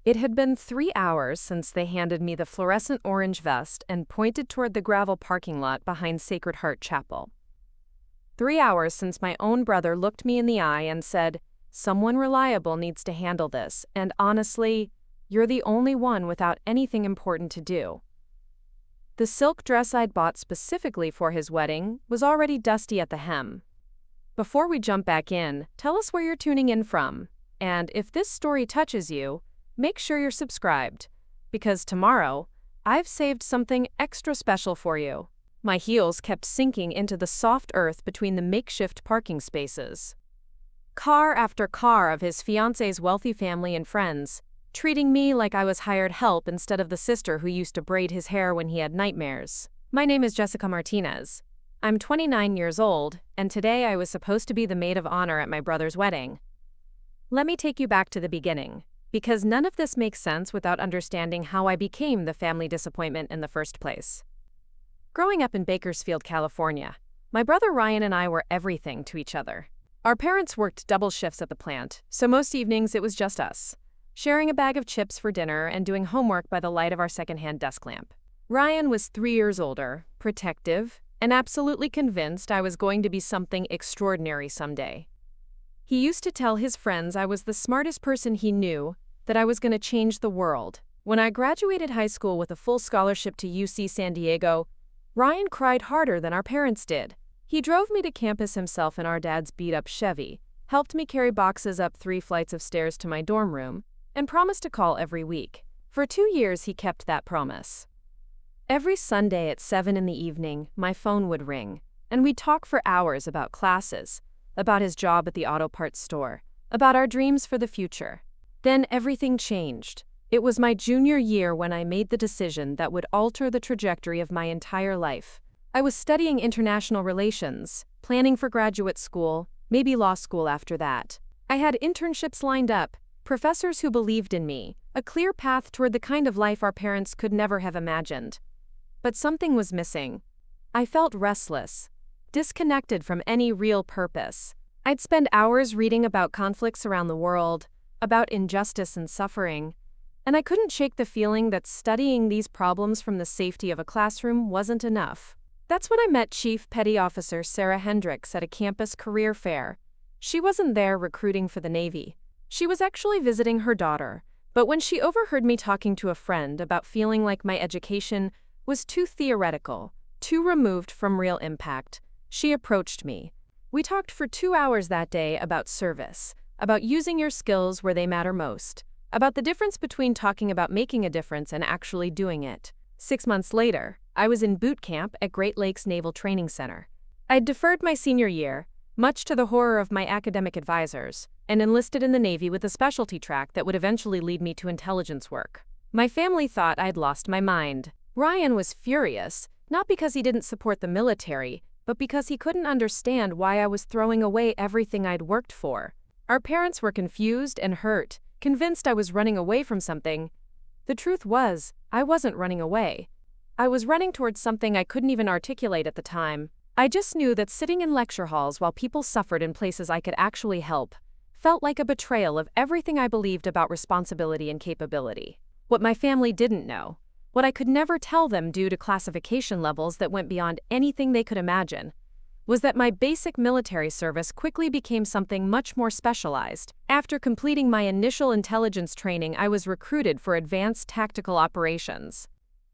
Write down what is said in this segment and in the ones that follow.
It had been 3 hours since they handed me the fluorescent orange vest and pointed toward the gravel parking lot behind Sacred Heart Chapel. 3 hours since my own brother looked me in the eye and said, "Someone reliable needs to handle this, and honestly, you're the only one without anything important to do." The silk dress I'd bought specifically for his wedding was already dusty at the hem. Before we jump back in, tell us where you're tuning in from, and if this story touches you, make sure you're subscribed, because tomorrow, I've saved something extra special for you. My heels kept sinking into the soft earth between the makeshift parking spaces. Car after car of his fiancée's wealthy family and friends, treating me like I was hired help instead of the sister who used to braid his hair when he had nightmares. My name is Jessica Martinez. I'm 29 years old, and today I was supposed to be the maid of honor at my brother's wedding. Let me take you back to the beginning, because none of this makes sense without understanding how I became the family disappointment in the first place. Growing up in Bakersfield, California, my brother Ryan and I were everything to each other. Our parents worked double shifts at the plant, so most evenings it was just us, sharing a bag of chips for dinner and doing homework by the light of our secondhand desk lamp. Ryan was 3 years older, protective, and absolutely convinced I was going to be something extraordinary someday. He used to tell his friends I was the smartest person he knew, that I was going to change the world. When I graduated high school with a full scholarship to UC San Diego, Ryan cried harder than our parents did. He drove me to campus himself in our dad's beat-up Chevy, helped me carry boxes up 3 flights of stairs to my dorm room, and promised to call every week. For 2 years he kept that promise. Every Sunday at 7 in the evening, my phone would ring, and we'd talk for hours about classes, about his job at the auto parts store, about our dreams for the future. Then everything changed. It was my junior year when I made the decision that would alter the trajectory of my entire life. I was studying international relations, planning for graduate school, maybe law school after that. I had internships lined up, professors who believed in me, a clear path toward the kind of life our parents could never have imagined. But something was missing. I felt restless, disconnected from any real purpose. I'd spend hours reading about conflicts around the world, about injustice and suffering, and I couldn't shake the feeling that studying these problems from the safety of a classroom wasn't enough. That's when I met Chief Petty Officer Sarah Hendricks at a campus career fair. She wasn't there recruiting for the Navy. She was actually visiting her daughter, but when she overheard me talking to a friend about feeling like my education was too theoretical, too removed from real impact, she approached me. We talked for 2 hours that day about service, about using your skills where they matter most, about the difference between talking about making a difference and actually doing it. 6 months later, I was in boot camp at Great Lakes Naval Training Center. I'd deferred my senior year, much to the horror of my academic advisors, and enlisted in the Navy with a specialty track that would eventually lead me to intelligence work. My family thought I'd lost my mind. Ryan was furious, not because he didn't support the military, but because he couldn't understand why I was throwing away everything I'd worked for. Our parents were confused and hurt, convinced I was running away from something. The truth was, I wasn't running away. I was running towards something I couldn't even articulate at the time. I just knew that sitting in lecture halls while people suffered in places I could actually help felt like a betrayal of everything I believed about responsibility and capability. What my family didn't know, what I could never tell them due to classification levels that went beyond anything they could imagine, was that my basic military service quickly became something much more specialized. After completing my initial intelligence training, I was recruited for advanced tactical operations.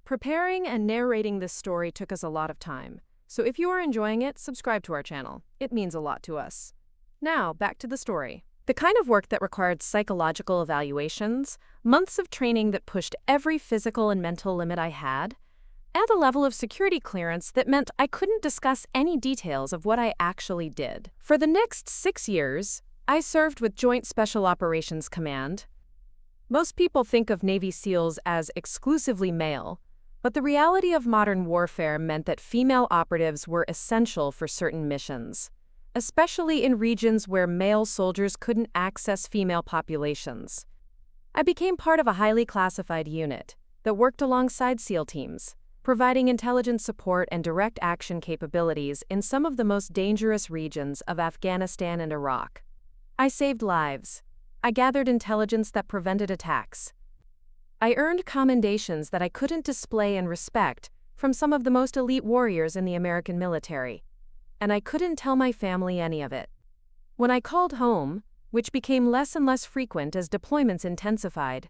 Preparing and narrating this story took us a lot of time, so if you are enjoying it, subscribe to our channel. It means a lot to us. Now, back to the story. The kind of work that required psychological evaluations, months of training that pushed every physical and mental limit I had, and a level of security clearance that meant I couldn't discuss any details of what I actually did. For the next 6 years, I served with Joint Special Operations Command. Most people think of Navy SEALs as exclusively male, but the reality of modern warfare meant that female operatives were essential for certain missions, especially in regions where male soldiers couldn't access female populations. I became part of a highly classified unit that worked alongside SEAL teams, providing intelligence support and direct action capabilities in some of the most dangerous regions of Afghanistan and Iraq. I saved lives. I gathered intelligence that prevented attacks. I earned commendations that I couldn't display and respect from some of the most elite warriors in the American military. And I couldn't tell my family any of it. When I called home, which became less and less frequent as deployments intensified,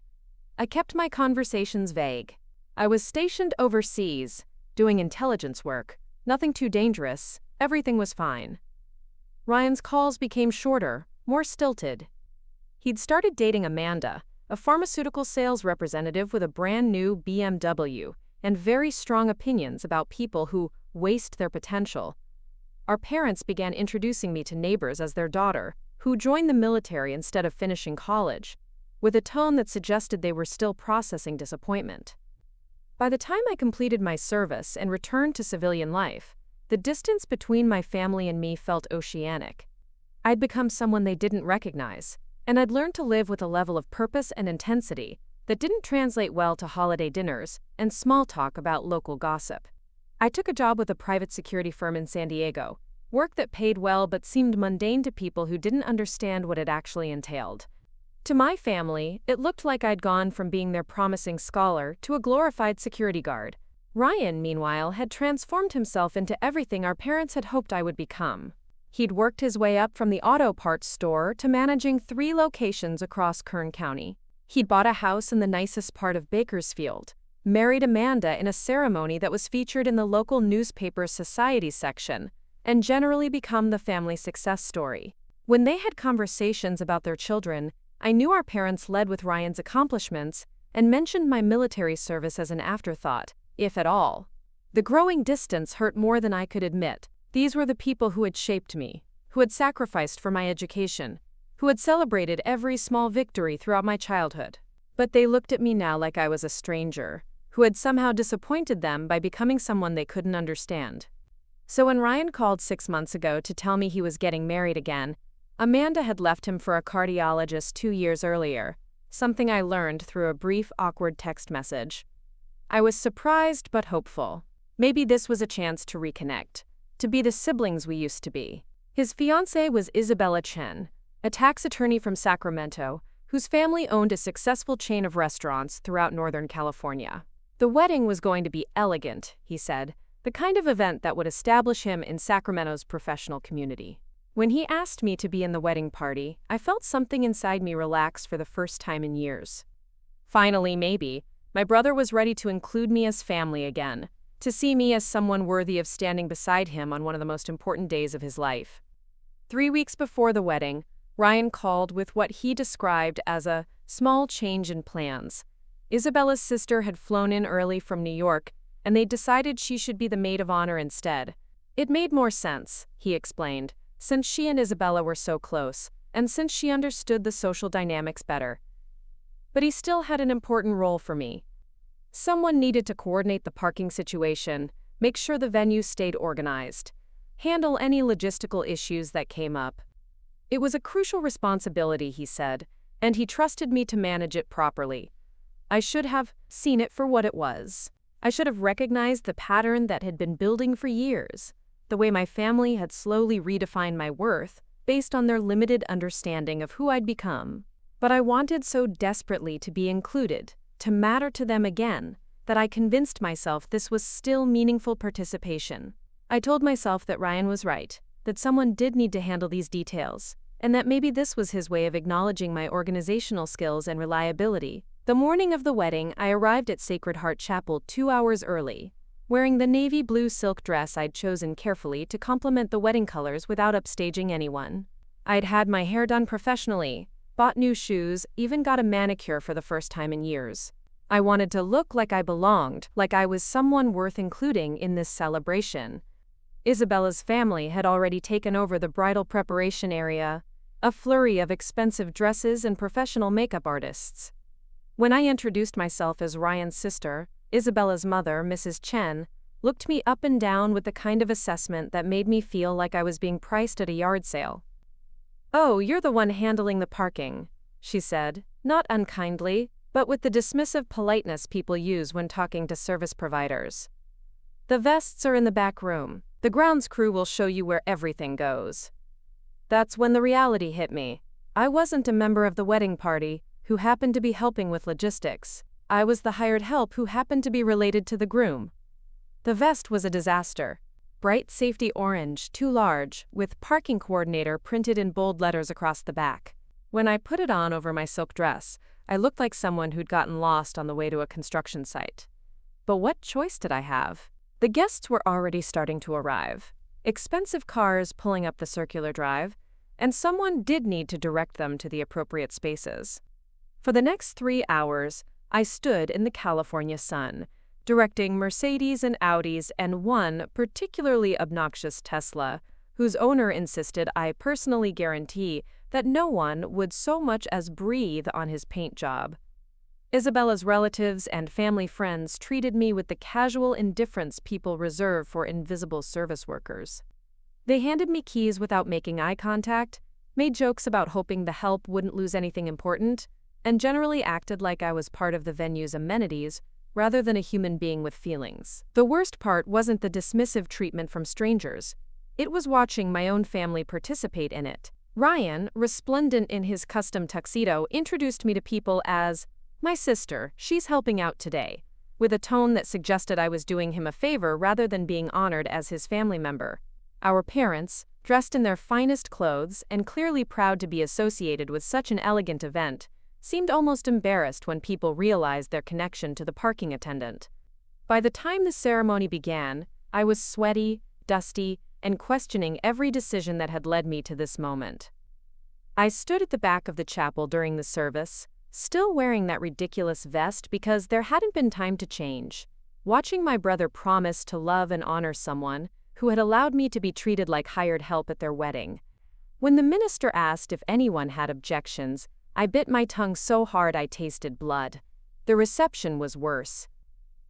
I kept my conversations vague. I was stationed overseas, doing intelligence work, nothing too dangerous, everything was fine. Ryan's calls became shorter, more stilted. He'd started dating Amanda, a pharmaceutical sales representative with a brand new BMW, and very strong opinions about people who waste their potential. Our parents began introducing me to neighbors as their daughter, who joined the military instead of finishing college, with a tone that suggested they were still processing disappointment. By the time I completed my service and returned to civilian life, the distance between my family and me felt oceanic. I'd become someone they didn't recognize, and I'd learned to live with a level of purpose and intensity that didn't translate well to holiday dinners and small talk about local gossip. I took a job with a private security firm in San Diego, work that paid well but seemed mundane to people who didn't understand what it actually entailed. To my family, it looked like I'd gone from being their promising scholar to a glorified security guard. Ryan, meanwhile, had transformed himself into everything our parents had hoped I would become. He'd worked his way up from the auto parts store to managing 3 locations across Kern County. He'd bought a house in the nicest part of Bakersfield, married Amanda in a ceremony that was featured in the local newspaper's society section, and generally become the family success story. When they had conversations about their children, I knew our parents led with Ryan's accomplishments and mentioned my military service as an afterthought, if at all. The growing distance hurt more than I could admit. These were the people who had shaped me, who had sacrificed for my education, who had celebrated every small victory throughout my childhood. But they looked at me now like I was a stranger, who had somehow disappointed them by becoming someone they couldn't understand. So when Ryan called 6 months ago to tell me he was getting married again, Amanda had left him for a cardiologist 2 years earlier, something I learned through a brief, awkward text message. I was surprised but hopeful. Maybe this was a chance to reconnect, to be the siblings we used to be. His fiancée was Isabella Chen, a tax attorney from Sacramento, whose family owned a successful chain of restaurants throughout Northern California. The wedding was going to be elegant, he said, the kind of event that would establish him in Sacramento's professional community. When he asked me to be in the wedding party, I felt something inside me relax for the first time in years. Finally, maybe, my brother was ready to include me as family again, to see me as someone worthy of standing beside him on one of the most important days of his life. 3 weeks before the wedding, Ryan called with what he described as a small change in plans. Isabella's sister had flown in early from New York, and they decided she should be the maid of honor instead. It made more sense, he explained, since she and Isabella were so close, and since she understood the social dynamics better. But he still had an important role for me. Someone needed to coordinate the parking situation, make sure the venue stayed organized, handle any logistical issues that came up. It was a crucial responsibility, he said, and he trusted me to manage it properly. I should have seen it for what it was. I should have recognized the pattern that had been building for years, the way my family had slowly redefined my worth based on their limited understanding of who I'd become. But I wanted so desperately to be included, to matter to them again, that I convinced myself this was still meaningful participation. I told myself that Ryan was right, that someone did need to handle these details, and that maybe this was his way of acknowledging my organizational skills and reliability. The morning of the wedding, I arrived at Sacred Heart Chapel 2 hours early, wearing the navy blue silk dress I'd chosen carefully to complement the wedding colors without upstaging anyone. I'd had my hair done professionally, bought new shoes, even got a manicure for the first time in years. I wanted to look like I belonged, like I was someone worth including in this celebration. Isabella's family had already taken over the bridal preparation area, a flurry of expensive dresses and professional makeup artists. When I introduced myself as Ryan's sister, Isabella's mother, Mrs. Chen, looked me up and down with the kind of assessment that made me feel like I was being priced at a yard sale. "Oh, you're the one handling the parking," she said, not unkindly, but with the dismissive politeness people use when talking to service providers. "The vests are in the back room. The grounds crew will show you where everything goes." That's when the reality hit me. I wasn't a member of the wedding party who happened to be helping with logistics. I was the hired help who happened to be related to the groom. The vest was a disaster. Bright safety orange, too large, with parking coordinator printed in bold letters across the back. When I put it on over my silk dress, I looked like someone who'd gotten lost on the way to a construction site. But what choice did I have? The guests were already starting to arrive. Expensive cars pulling up the circular drive, and someone did need to direct them to the appropriate spaces. For the next 3 hours, I stood in the California sun, directing Mercedes and Audis and one particularly obnoxious Tesla, whose owner insisted I personally guarantee that no one would so much as breathe on his paint job. Isabella's relatives and family friends treated me with the casual indifference people reserve for invisible service workers. They handed me keys without making eye contact, made jokes about hoping the help wouldn't lose anything important, and generally acted like I was part of the venue's amenities rather than a human being with feelings. The worst part wasn't the dismissive treatment from strangers. It was watching my own family participate in it. Ryan, resplendent in his custom tuxedo, introduced me to people as my sister, she's helping out today, with a tone that suggested I was doing him a favor rather than being honored as his family member. Our parents, dressed in their finest clothes and clearly proud to be associated with such an elegant event, seemed almost embarrassed when people realized their connection to the parking attendant. By the time the ceremony began, I was sweaty, dusty, and questioning every decision that had led me to this moment. I stood at the back of the chapel during the service, still wearing that ridiculous vest because there hadn't been time to change, watching my brother promise to love and honor someone who had allowed me to be treated like hired help at their wedding. When the minister asked if anyone had objections, I bit my tongue so hard I tasted blood. The reception was worse.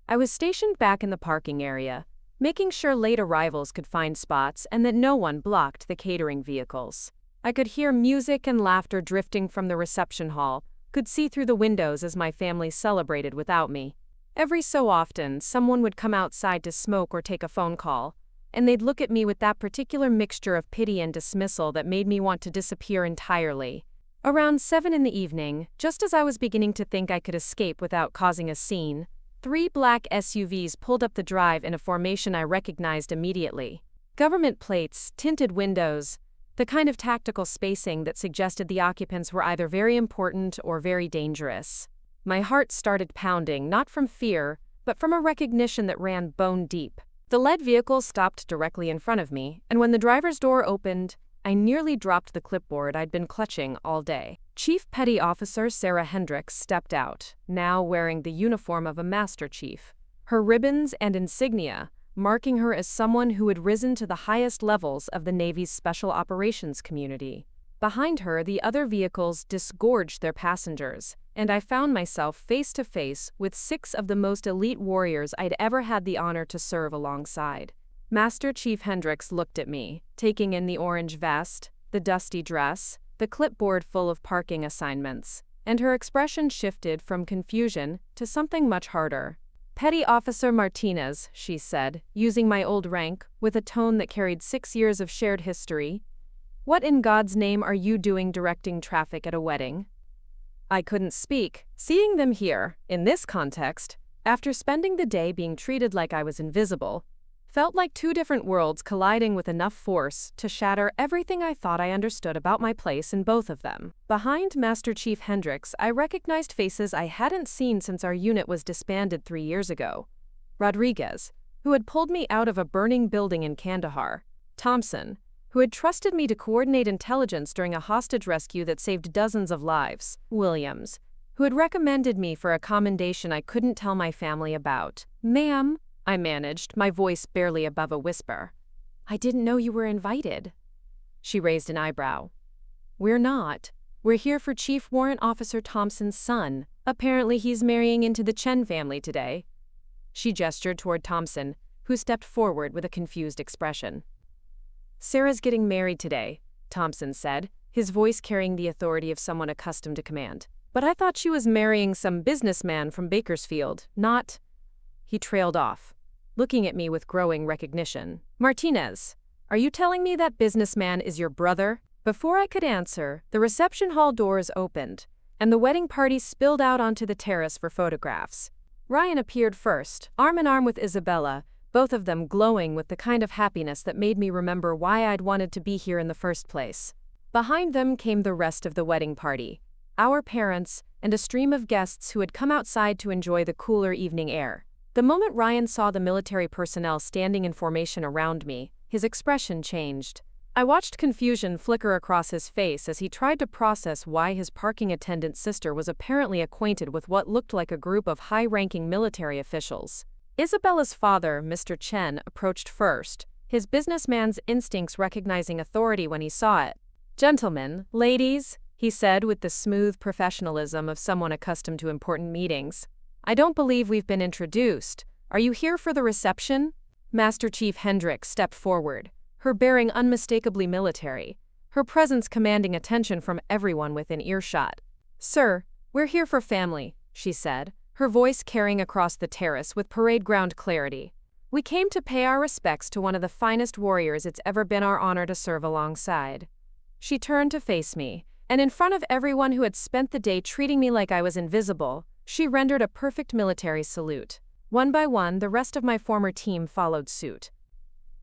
I was stationed back in the parking area, making sure late arrivals could find spots and that no one blocked the catering vehicles. I could hear music and laughter drifting from the reception hall, could see through the windows as my family celebrated without me. Every so often, someone would come outside to smoke or take a phone call, and they'd look at me with that particular mixture of pity and dismissal that made me want to disappear entirely. Around 7 in the evening, just as I was beginning to think I could escape without causing a scene, 3 black SUVs pulled up the drive in a formation I recognized immediately. Government plates, tinted windows, the kind of tactical spacing that suggested the occupants were either very important or very dangerous. My heart started pounding, not from fear, but from a recognition that ran bone deep. The lead vehicle stopped directly in front of me, and when the driver's door opened, I nearly dropped the clipboard I'd been clutching all day. Chief Petty Officer Sarah Hendricks stepped out, now wearing the uniform of a Master Chief. Her ribbons and insignia, marking her as someone who had risen to the highest levels of the Navy's Special Operations community. Behind her, the other vehicles disgorged their passengers, and I found myself face to face with 6 of the most elite warriors I'd ever had the honor to serve alongside. Master Chief Hendricks looked at me, taking in the orange vest, the dusty dress, the clipboard full of parking assignments, and her expression shifted from confusion to something much harder. "Petty Officer Martinez," she said, using my old rank with a tone that carried 6 years of shared history, "what in God's name are you doing directing traffic at a wedding?" I couldn't speak. Seeing them here, in this context, after spending the day being treated like I was invisible, felt like 2 different worlds colliding with enough force to shatter everything I thought I understood about my place in both of them. Behind Master Chief Hendricks, I recognized faces I hadn't seen since our unit was disbanded 3 years ago. Rodriguez, who had pulled me out of a burning building in Kandahar. Thompson, who had trusted me to coordinate intelligence during a hostage rescue that saved dozens of lives. Williams, who had recommended me for a commendation I couldn't tell my family about. "Ma'am," I managed, my voice barely above a whisper. "I didn't know you were invited." She raised an eyebrow. "We're not. We're here for Chief Warrant Officer Thompson's son. Apparently he's marrying into the Chen family today." She gestured toward Thompson, who stepped forward with a confused expression. "Sarah's getting married today," Thompson said, his voice carrying the authority of someone accustomed to command. "But I thought she was marrying some businessman from Bakersfield, not—" He trailed off, looking at me with growing recognition. "Martinez, are you telling me that businessman is your brother?" Before I could answer, the reception hall doors opened, and the wedding party spilled out onto the terrace for photographs. Ryan appeared first, arm in arm with Isabella, both of them glowing with the kind of happiness that made me remember why I'd wanted to be here in the first place. Behind them came the rest of the wedding party, our parents, and a stream of guests who had come outside to enjoy the cooler evening air. The moment Ryan saw the military personnel standing in formation around me, his expression changed. I watched confusion flicker across his face as he tried to process why his parking attendant's sister was apparently acquainted with what looked like a group of high-ranking military officials. Isabella's father, Mr. Chen, approached first, his businessman's instincts recognizing authority when he saw it. "Gentlemen, ladies," he said with the smooth professionalism of someone accustomed to important meetings. "I don't believe we've been introduced. Are you here for the reception?" Master Chief Hendricks stepped forward, her bearing unmistakably military, her presence commanding attention from everyone within earshot. "Sir, we're here for family," she said, her voice carrying across the terrace with parade ground clarity. "We came to pay our respects to one of the finest warriors it's ever been our honor to serve alongside." She turned to face me, and in front of everyone who had spent the day treating me like I was invisible, she rendered a perfect military salute. One by one, the rest of my former team followed suit.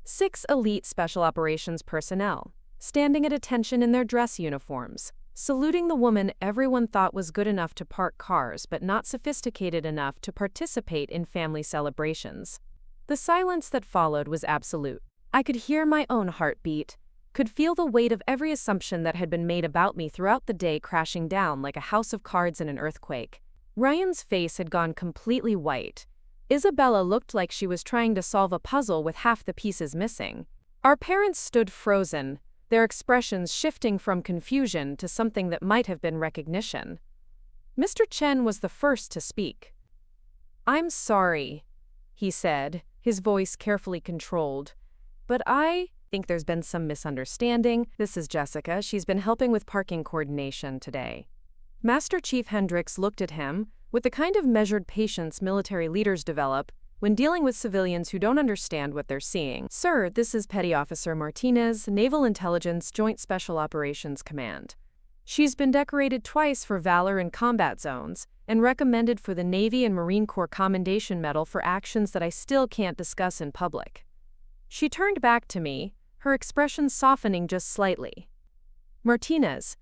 6 elite special operations personnel, standing at attention in their dress uniforms, saluting the woman everyone thought was good enough to park cars but not sophisticated enough to participate in family celebrations. The silence that followed was absolute. I could hear my own heartbeat, could feel the weight of every assumption that had been made about me throughout the day crashing down like a house of cards in an earthquake. Ryan's face had gone completely white. Isabella looked like she was trying to solve a puzzle with half the pieces missing. Our parents stood frozen, their expressions shifting from confusion to something that might have been recognition. Mr. Chen was the first to speak. "I'm sorry," he said, his voice carefully controlled, "but I think there's been some misunderstanding. This is Jessica. She's been helping with parking coordination today." Master Chief Hendricks looked at him with the kind of measured patience military leaders develop when dealing with civilians who don't understand what they're seeing. "Sir, this is Petty Officer Martinez, Naval Intelligence Joint Special Operations Command. She's been decorated twice for valor in combat zones and recommended for the Navy and Marine Corps Commendation Medal for actions that I still can't discuss in public." She turned back to me, her expression softening just slightly. "Martinez,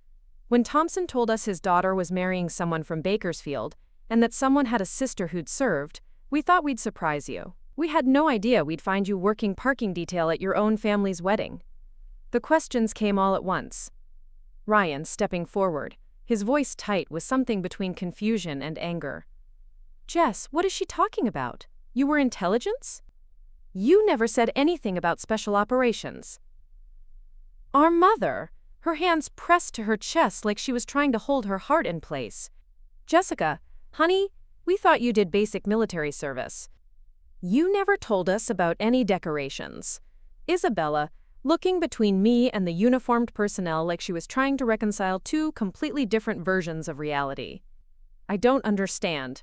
when Thompson told us his daughter was marrying someone from Bakersfield, and that someone had a sister who'd served, we thought we'd surprise you. We had no idea we'd find you working parking detail at your own family's wedding." The questions came all at once. Ryan, stepping forward, his voice tight with something between confusion and anger. "Jess, what is she talking about? You were intelligence? You never said anything about special operations." Our mother, her hands pressed to her chest like she was trying to hold her heart in place. "Jessica, honey, we thought you did basic military service. You never told us about any decorations." Isabella, looking between me and the uniformed personnel like she was trying to reconcile 2 completely different versions of reality. "I don't understand."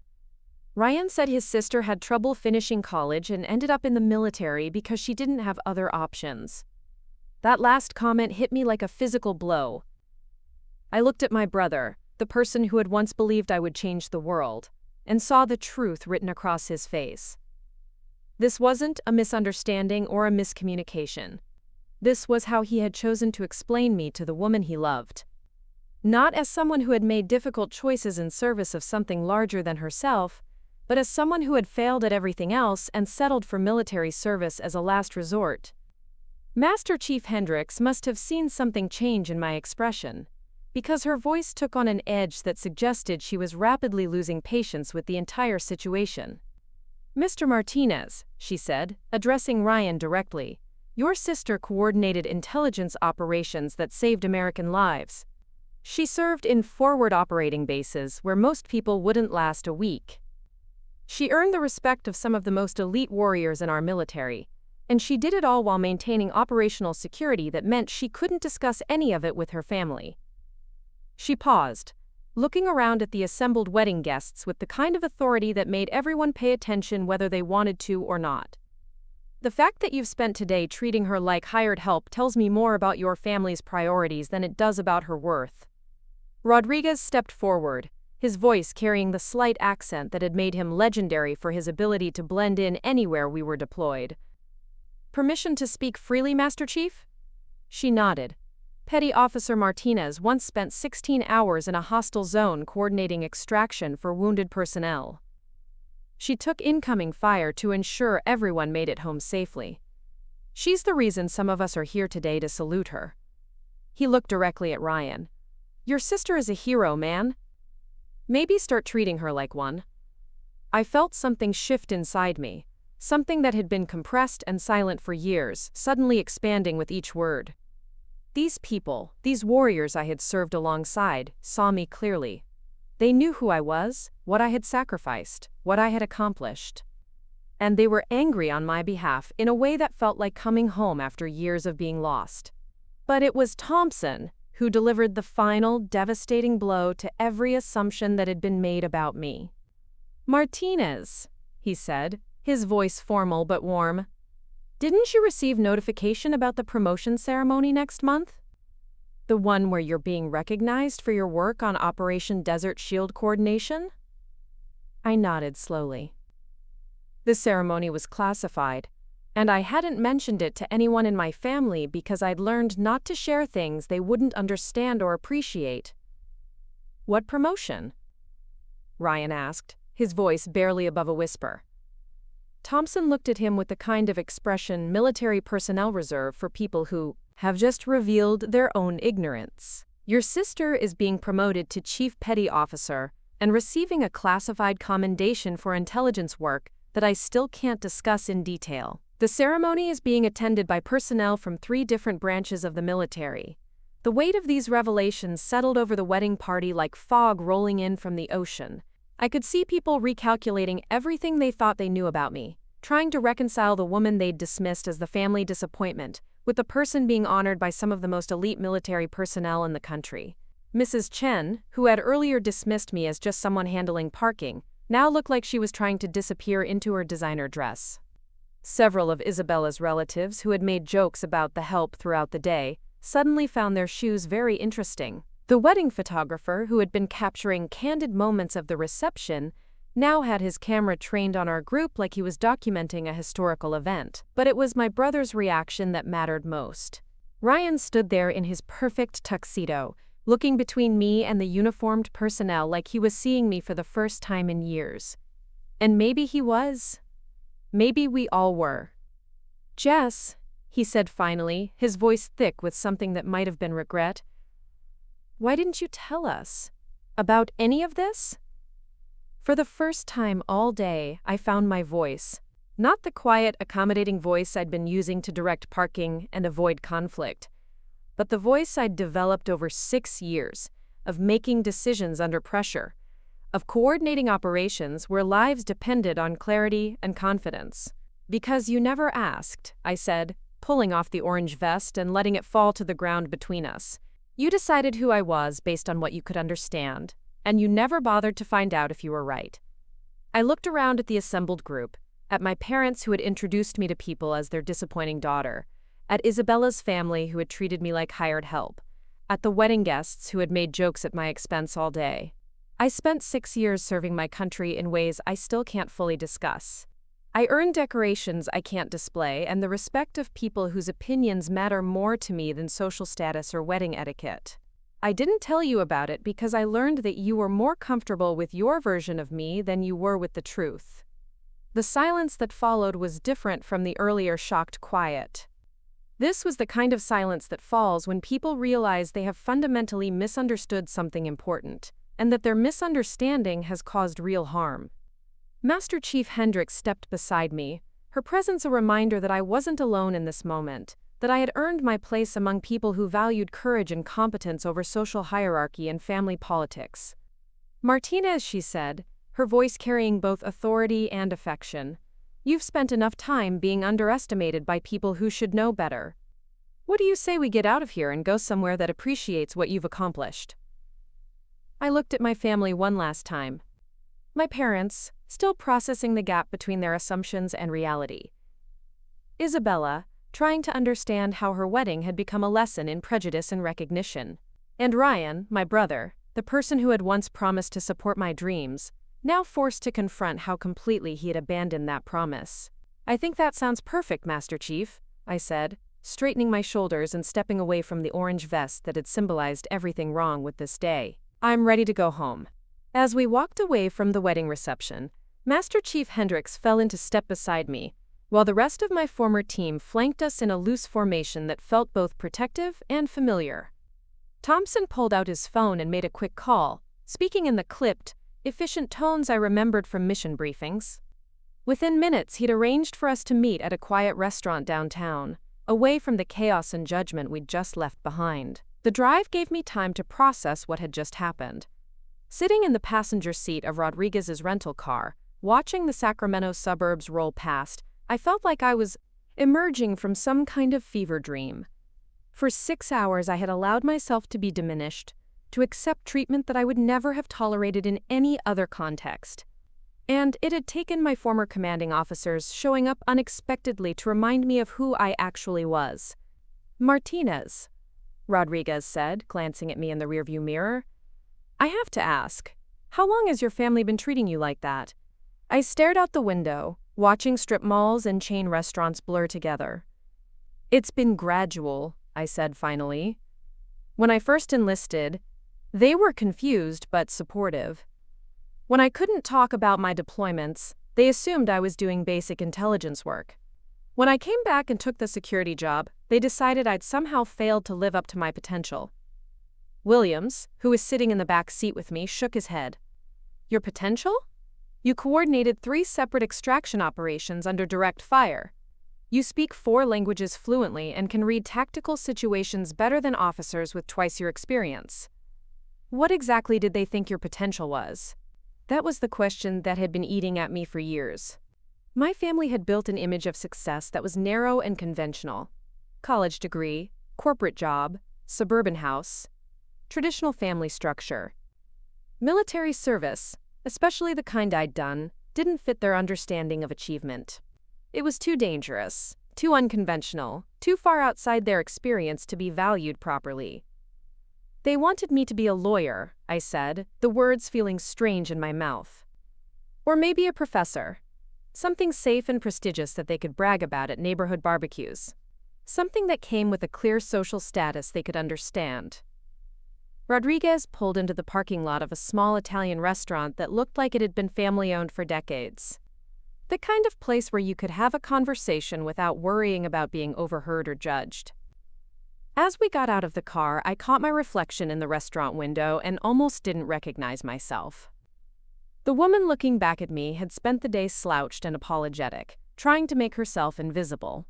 Ryan said his sister had trouble finishing college and ended up in the military because she didn't have other options. That last comment hit me like a physical blow. I looked at my brother, the person who had once believed I would change the world, and saw the truth written across his face. This wasn't a misunderstanding or a miscommunication. This was how he had chosen to explain me to the woman he loved. Not as someone who had made difficult choices in service of something larger than herself, but as someone who had failed at everything else and settled for military service as a last resort. Master Chief Hendricks must have seen something change in my expression, because her voice took on an edge that suggested she was rapidly losing patience with the entire situation. "Mr. Martinez," she said, addressing Ryan directly, "your sister coordinated intelligence operations that saved American lives. She served in forward operating bases where most people wouldn't last a week. She earned the respect of some of the most elite warriors in our military, and she did it all while maintaining operational security that meant she couldn't discuss any of it with her family." She paused, looking around at the assembled wedding guests with the kind of authority that made everyone pay attention whether they wanted to or not. "The fact that you've spent today treating her like hired help tells me more about your family's priorities than it does about her worth." Rodriguez stepped forward, his voice carrying the slight accent that had made him legendary for his ability to blend in anywhere we were deployed. "Permission to speak freely, Master Chief?" She nodded. Petty Officer Martinez once spent 16 hours in a hostile zone coordinating extraction for wounded personnel. She took incoming fire to ensure everyone made it home safely. She's the reason some of us are here today to salute her. He looked directly at Ryan. "Your sister is a hero, man. Maybe start treating her like one." I felt something shift inside me, something that had been compressed and silent for years, suddenly expanding with each word. These people, these warriors I had served alongside, saw me clearly. They knew who I was, what I had sacrificed, what I had accomplished. And they were angry on my behalf in a way that felt like coming home after years of being lost. But it was Thompson who delivered the final, devastating blow to every assumption that had been made about me. "Martinez," he said, his voice formal but warm. "Didn't you receive notification about the promotion ceremony next month? The one where you're being recognized for your work on Operation Desert Shield coordination?" I nodded slowly. The ceremony was classified, and I hadn't mentioned it to anyone in my family because I'd learned not to share things they wouldn't understand or appreciate. "What promotion?" Ryan asked, his voice barely above a whisper. Thompson looked at him with the kind of expression military personnel reserve for people who have just revealed their own ignorance. "Your sister is being promoted to Chief Petty Officer and receiving a classified commendation for intelligence work that I still can't discuss in detail. The ceremony is being attended by personnel from 3 different branches of the military. The weight of these revelations settled over the wedding party like fog rolling in from the ocean. I could see people recalculating everything they thought they knew about me, trying to reconcile the woman they'd dismissed as the family disappointment with the person being honored by some of the most elite military personnel in the country. Mrs. Chen, who had earlier dismissed me as just someone handling parking, now looked like she was trying to disappear into her designer dress. Several of Isabella's relatives, who had made jokes about the help throughout the day, suddenly found their shoes very interesting. The wedding photographer, who had been capturing candid moments of the reception, now had his camera trained on our group like he was documenting a historical event. But it was my brother's reaction that mattered most. Ryan stood there in his perfect tuxedo, looking between me and the uniformed personnel like he was seeing me for the first time in years. And maybe he was. Maybe we all were. "Jess," he said finally, his voice thick with something that might have been regret, "why didn't you tell us about any of this?" For the first time all day, I found my voice. Not the quiet, accommodating voice I'd been using to direct parking and avoid conflict, but the voice I'd developed over 6 years, of making decisions under pressure, of coordinating operations where lives depended on clarity and confidence. "Because you never asked," I said, pulling off the orange vest and letting it fall to the ground between us. "You decided who I was based on what you could understand, and you never bothered to find out if you were right." I looked around at the assembled group, at my parents who had introduced me to people as their disappointing daughter, at Isabella's family who had treated me like hired help, at the wedding guests who had made jokes at my expense all day. I spent 6 years serving my country in ways I still can't fully discuss. I earned decorations I can't display and the respect of people whose opinions matter more to me than social status or wedding etiquette. I didn't tell you about it because I learned that you were more comfortable with your version of me than you were with the truth. The silence that followed was different from the earlier shocked quiet. This was the kind of silence that falls when people realize they have fundamentally misunderstood something important, and that their misunderstanding has caused real harm. Master Chief Hendricks stepped beside me, her presence a reminder that I wasn't alone in this moment, that I had earned my place among people who valued courage and competence over social hierarchy and family politics. "Martinez," she said, her voice carrying both authority and affection, "you've spent enough time being underestimated by people who should know better. What do you say we get out of here and go somewhere that appreciates what you've accomplished?" I looked at my family one last time. My parents, still processing the gap between their assumptions and reality. Isabella, trying to understand how her wedding had become a lesson in prejudice and recognition. And Ryan, my brother, the person who had once promised to support my dreams, now forced to confront how completely he had abandoned that promise. "I think that sounds perfect, Master Chief," I said, straightening my shoulders and stepping away from the orange vest that had symbolized everything wrong with this day. "I'm ready to go home." As we walked away from the wedding reception, Master Chief Hendricks fell into step beside me, while the rest of my former team flanked us in a loose formation that felt both protective and familiar. Thompson pulled out his phone and made a quick call, speaking in the clipped, efficient tones I remembered from mission briefings. Within minutes, he'd arranged for us to meet at a quiet restaurant downtown, away from the chaos and judgment we'd just left behind. The drive gave me time to process what had just happened. Sitting in the passenger seat of Rodriguez's rental car, watching the Sacramento suburbs roll past, I felt like I was emerging from some kind of fever dream. For 6 hours, I had allowed myself to be diminished, to accept treatment that I would never have tolerated in any other context. And it had taken my former commanding officers showing up unexpectedly to remind me of who I actually was. "Martinez," Rodriguez said, glancing at me in the rearview mirror. "I have to ask, how long has your family been treating you like that?" I stared out the window, watching strip malls and chain restaurants blur together. "It's been gradual," I said finally. "When I first enlisted, they were confused but supportive. When I couldn't talk about my deployments, they assumed I was doing basic intelligence work. When I came back and took the security job, they decided I'd somehow failed to live up to my potential." Williams, who was sitting in the back seat with me, shook his head. "Your potential? You coordinated 3 separate extraction operations under direct fire. You speak 4 languages fluently and can read tactical situations better than officers with twice your experience. What exactly did they think your potential was?" That was the question that had been eating at me for years. My family had built an image of success that was narrow and conventional. College degree, corporate job, suburban house, traditional family structure. Military service, especially the kind I'd done, didn't fit their understanding of achievement. It was too dangerous, too unconventional, too far outside their experience to be valued properly. "They wanted me to be a lawyer," I said, the words feeling strange in my mouth. "Or maybe a professor. Something safe and prestigious that they could brag about at neighborhood barbecues. Something that came with a clear social status they could understand." Rodriguez pulled into the parking lot of a small Italian restaurant that looked like it had been family-owned for decades. The kind of place where you could have a conversation without worrying about being overheard or judged. As we got out of the car, I caught my reflection in the restaurant window and almost didn't recognize myself. The woman looking back at me had spent the day slouched and apologetic, trying to make herself invisible.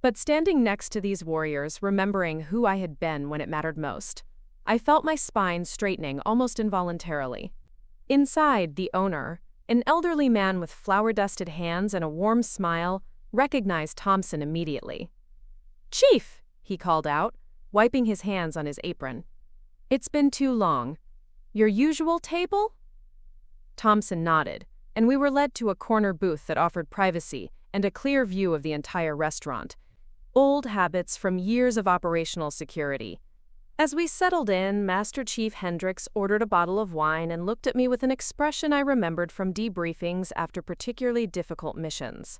But standing next to these warriors, remembering who I had been when it mattered most, I felt my spine straightening almost involuntarily. Inside, the owner, an elderly man with flour-dusted hands and a warm smile, recognized Thompson immediately. "Chief!" he called out, wiping his hands on his apron. "It's been too long. Your usual table?" Thompson nodded, and we were led to a corner booth that offered privacy and a clear view of the entire restaurant. Old habits from years of operational security. As we settled in, Master Chief Hendricks ordered a bottle of wine and looked at me with an expression I remembered from debriefings after particularly difficult missions.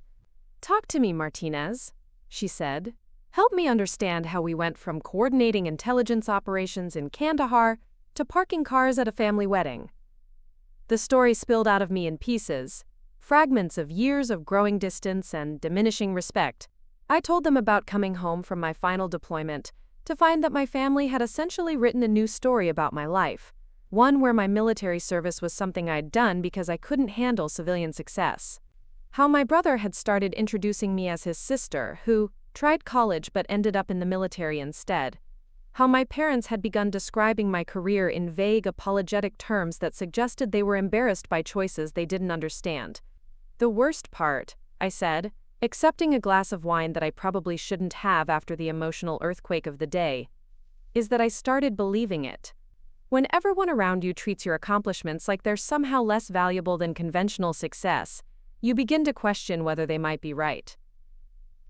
"Talk to me, Martinez," she said. "Help me understand how we went from coordinating intelligence operations in Kandahar to parking cars at a family wedding." The story spilled out of me in pieces, fragments of years of growing distance and diminishing respect. I told them about coming home from my final deployment to find that my family had essentially written a new story about my life, one where my military service was something I'd done because I couldn't handle civilian success. How my brother had started introducing me as his sister, who tried college but ended up in the military instead. How my parents had begun describing my career in vague, apologetic terms that suggested they were embarrassed by choices they didn't understand. "The worst part," I said, accepting a glass of wine that I probably shouldn't have after the emotional earthquake of the day, "is that I started believing it. When everyone around you treats your accomplishments like they're somehow less valuable than conventional success, you begin to question whether they might be right."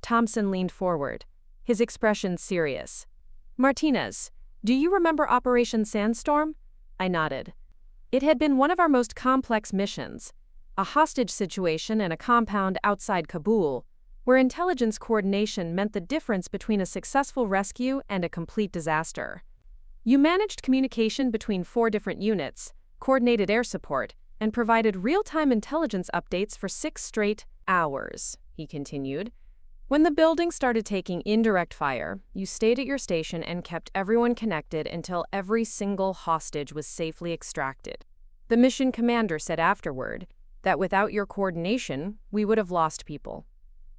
Thompson leaned forward, his expression serious. "Martinez, do you remember Operation Sandstorm? I nodded. It had been one of our most complex missions, a hostage situation in a compound outside Kabul, where intelligence coordination meant the difference between a successful rescue and a complete disaster. You managed communication between 4 different units, coordinated air support, and provided real-time intelligence updates for 6 straight hours, he continued. When the building started taking indirect fire, you stayed at your station and kept everyone connected until every single hostage was safely extracted. The mission commander said afterward that without your coordination, we would have lost people.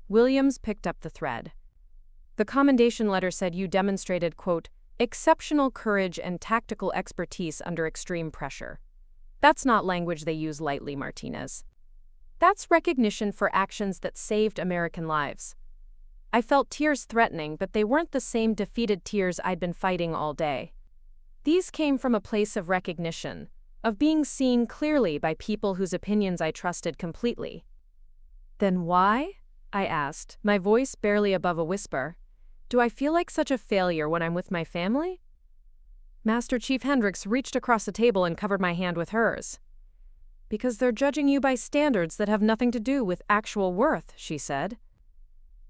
Williams picked up the thread. The commendation letter said you demonstrated, quote, exceptional courage and tactical expertise under extreme pressure. That's not language they use lightly, Martinez. That's recognition for actions that saved American lives. I felt tears threatening, but they weren't the same defeated tears I'd been fighting all day. These came from a place of recognition, of being seen clearly by people whose opinions I trusted completely. Then why? I asked, my voice barely above a whisper. Do I feel like such a failure when I'm with my family? Master Chief Hendricks reached across the table and covered my hand with hers. Because they're judging you by standards that have nothing to do with actual worth, she said.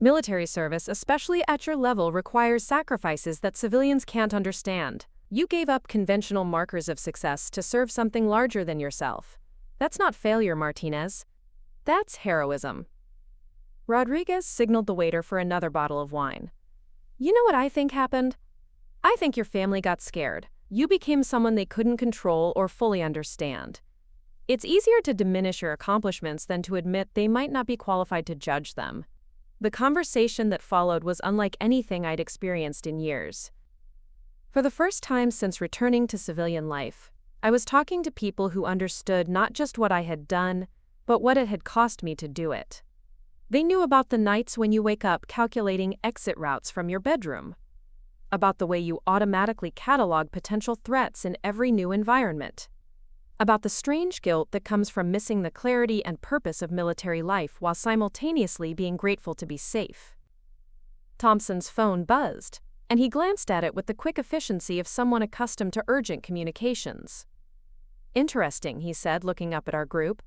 Military service, especially at your level, requires sacrifices that civilians can't understand. You gave up conventional markers of success to serve something larger than yourself. That's not failure, Martinez. That's heroism. Rodriguez signaled the waiter for another bottle of wine. You know what I think happened? I think your family got scared. You became someone they couldn't control or fully understand. It's easier to diminish your accomplishments than to admit they might not be qualified to judge them. The conversation that followed was unlike anything I'd experienced in years. For the first time since returning to civilian life, I was talking to people who understood not just what I had done, but what it had cost me to do it. They knew about the nights when you wake up calculating exit routes from your bedroom, about the way you automatically catalog potential threats in every new environment, about the strange guilt that comes from missing the clarity and purpose of military life while simultaneously being grateful to be safe. Thompson's phone buzzed, and he glanced at it with the quick efficiency of someone accustomed to urgent communications. Interesting, he said, looking up at our group.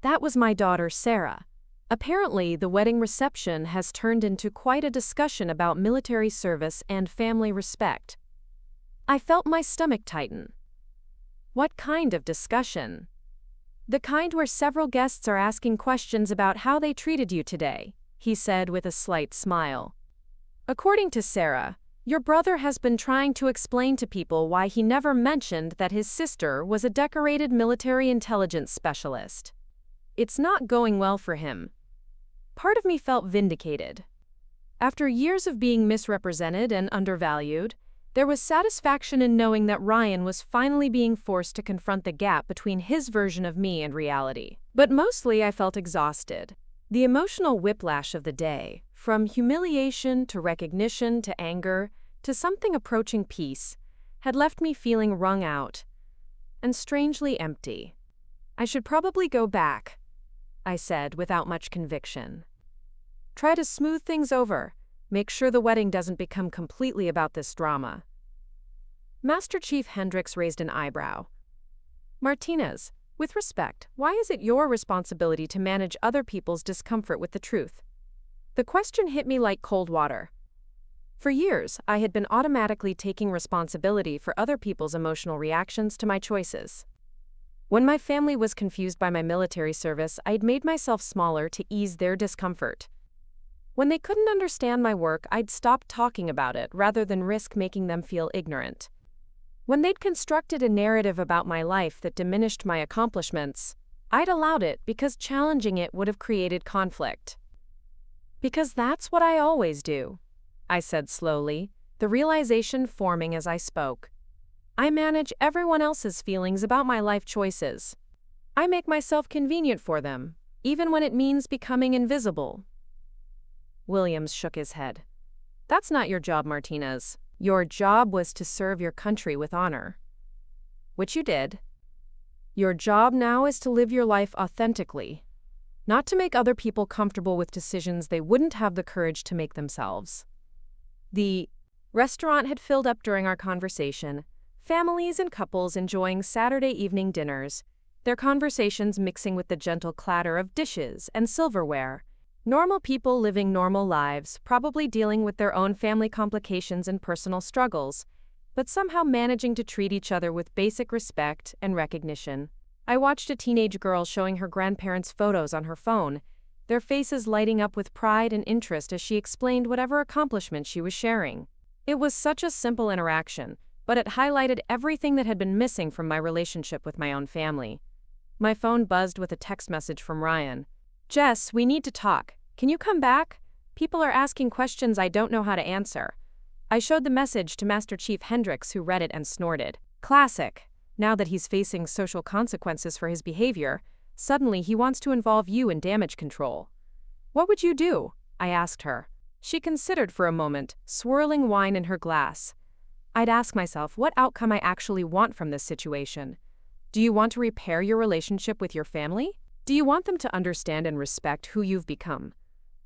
That was my daughter, Sarah. Apparently, the wedding reception has turned into quite a discussion about military service and family respect. I felt my stomach tighten. What kind of discussion? The kind where several guests are asking questions about how they treated you today, he said with a slight smile. According to Sarah, your brother has been trying to explain to people why he never mentioned that his sister was a decorated military intelligence specialist. It's not going well for him. Part of me felt vindicated. After years of being misrepresented and undervalued, there was satisfaction in knowing that Ryan was finally being forced to confront the gap between his version of me and reality. But mostly I felt exhausted. The emotional whiplash of the day, from humiliation to recognition to anger to something approaching peace, had left me feeling wrung out and strangely empty. I should probably go back, I said without much conviction. Try to smooth things over. Make sure the wedding doesn't become completely about this drama. Master Chief Hendricks raised an eyebrow. Martinez, with respect, why is it your responsibility to manage other people's discomfort with the truth? The question hit me like cold water. For years, I had been automatically taking responsibility for other people's emotional reactions to my choices. When my family was confused by my military service, I'd made myself smaller to ease their discomfort. When they couldn't understand my work, I'd stop talking about it rather than risk making them feel ignorant. When they'd constructed a narrative about my life that diminished my accomplishments, I'd allowed it because challenging it would have created conflict. Because that's what I always do, I said slowly, the realization forming as I spoke. I manage everyone else's feelings about my life choices. I make myself convenient for them, even when it means becoming invisible. Williams shook his head. That's not your job, Martinez. Your job was to serve your country with honor. Which you did. Your job now is to live your life authentically, not to make other people comfortable with decisions they wouldn't have the courage to make themselves. The restaurant had filled up during our conversation, Families and couples enjoying Saturday evening dinners, their conversations mixing with the gentle clatter of dishes and silverware. Normal people living normal lives, probably dealing with their own family complications and personal struggles, but somehow managing to treat each other with basic respect and recognition. I watched a teenage girl showing her grandparents photos on her phone, their faces lighting up with pride and interest as she explained whatever accomplishment she was sharing. It was such a simple interaction, but it highlighted everything that had been missing from my relationship with my own family. My phone buzzed with a text message from Ryan. "Jess, we need to talk. Can you come back? People are asking questions I don't know how to answer." I showed the message to Master Chief Hendricks, who read it and snorted. Classic. Now that he's facing social consequences for his behavior, suddenly he wants to involve you in damage control. "What would you do?" I asked her. She considered for a moment, swirling wine in her glass. I'd ask myself what outcome I actually want from this situation. Do you want to repair your relationship with your family? Do you want them to understand and respect who you've become?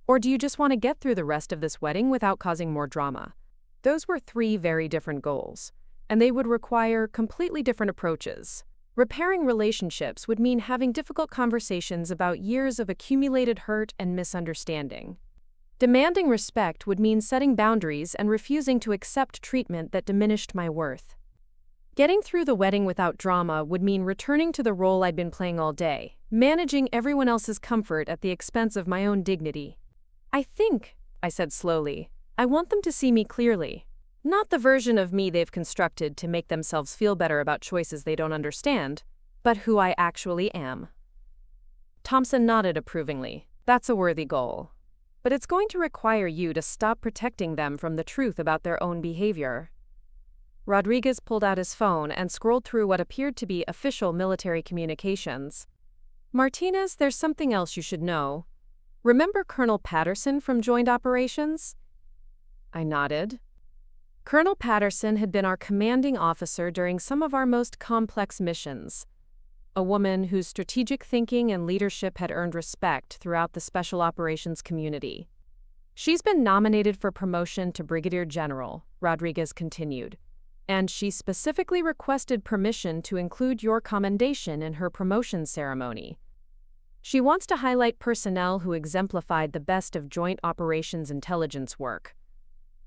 Or do you just want to get through the rest of this wedding without causing more drama? Those were three very different goals, and they would require completely different approaches. Repairing relationships would mean having difficult conversations about years of accumulated hurt and misunderstanding. Demanding respect would mean setting boundaries and refusing to accept treatment that diminished my worth. Getting through the wedding without drama would mean returning to the role I'd been playing all day, managing everyone else's comfort at the expense of my own dignity. "I think," I said slowly, "I want them to see me clearly. Not the version of me they've constructed to make themselves feel better about choices they don't understand, but who I actually am." Thompson nodded approvingly. "That's a worthy goal. But it's going to require you to stop protecting them from the truth about their own behavior." Rodriguez pulled out his phone and scrolled through what appeared to be official military communications. "Martinez, there's something else you should know. Remember Colonel Patterson from Joint Operations?" I nodded. Colonel Patterson had been our commanding officer during some of our most complex missions. A woman whose strategic thinking and leadership had earned respect throughout the special operations community. "She's been nominated for promotion to Brigadier General," Rodriguez continued, "and she specifically requested permission to include your commendation in her promotion ceremony. She wants to highlight personnel who exemplified the best of Joint Operations intelligence work."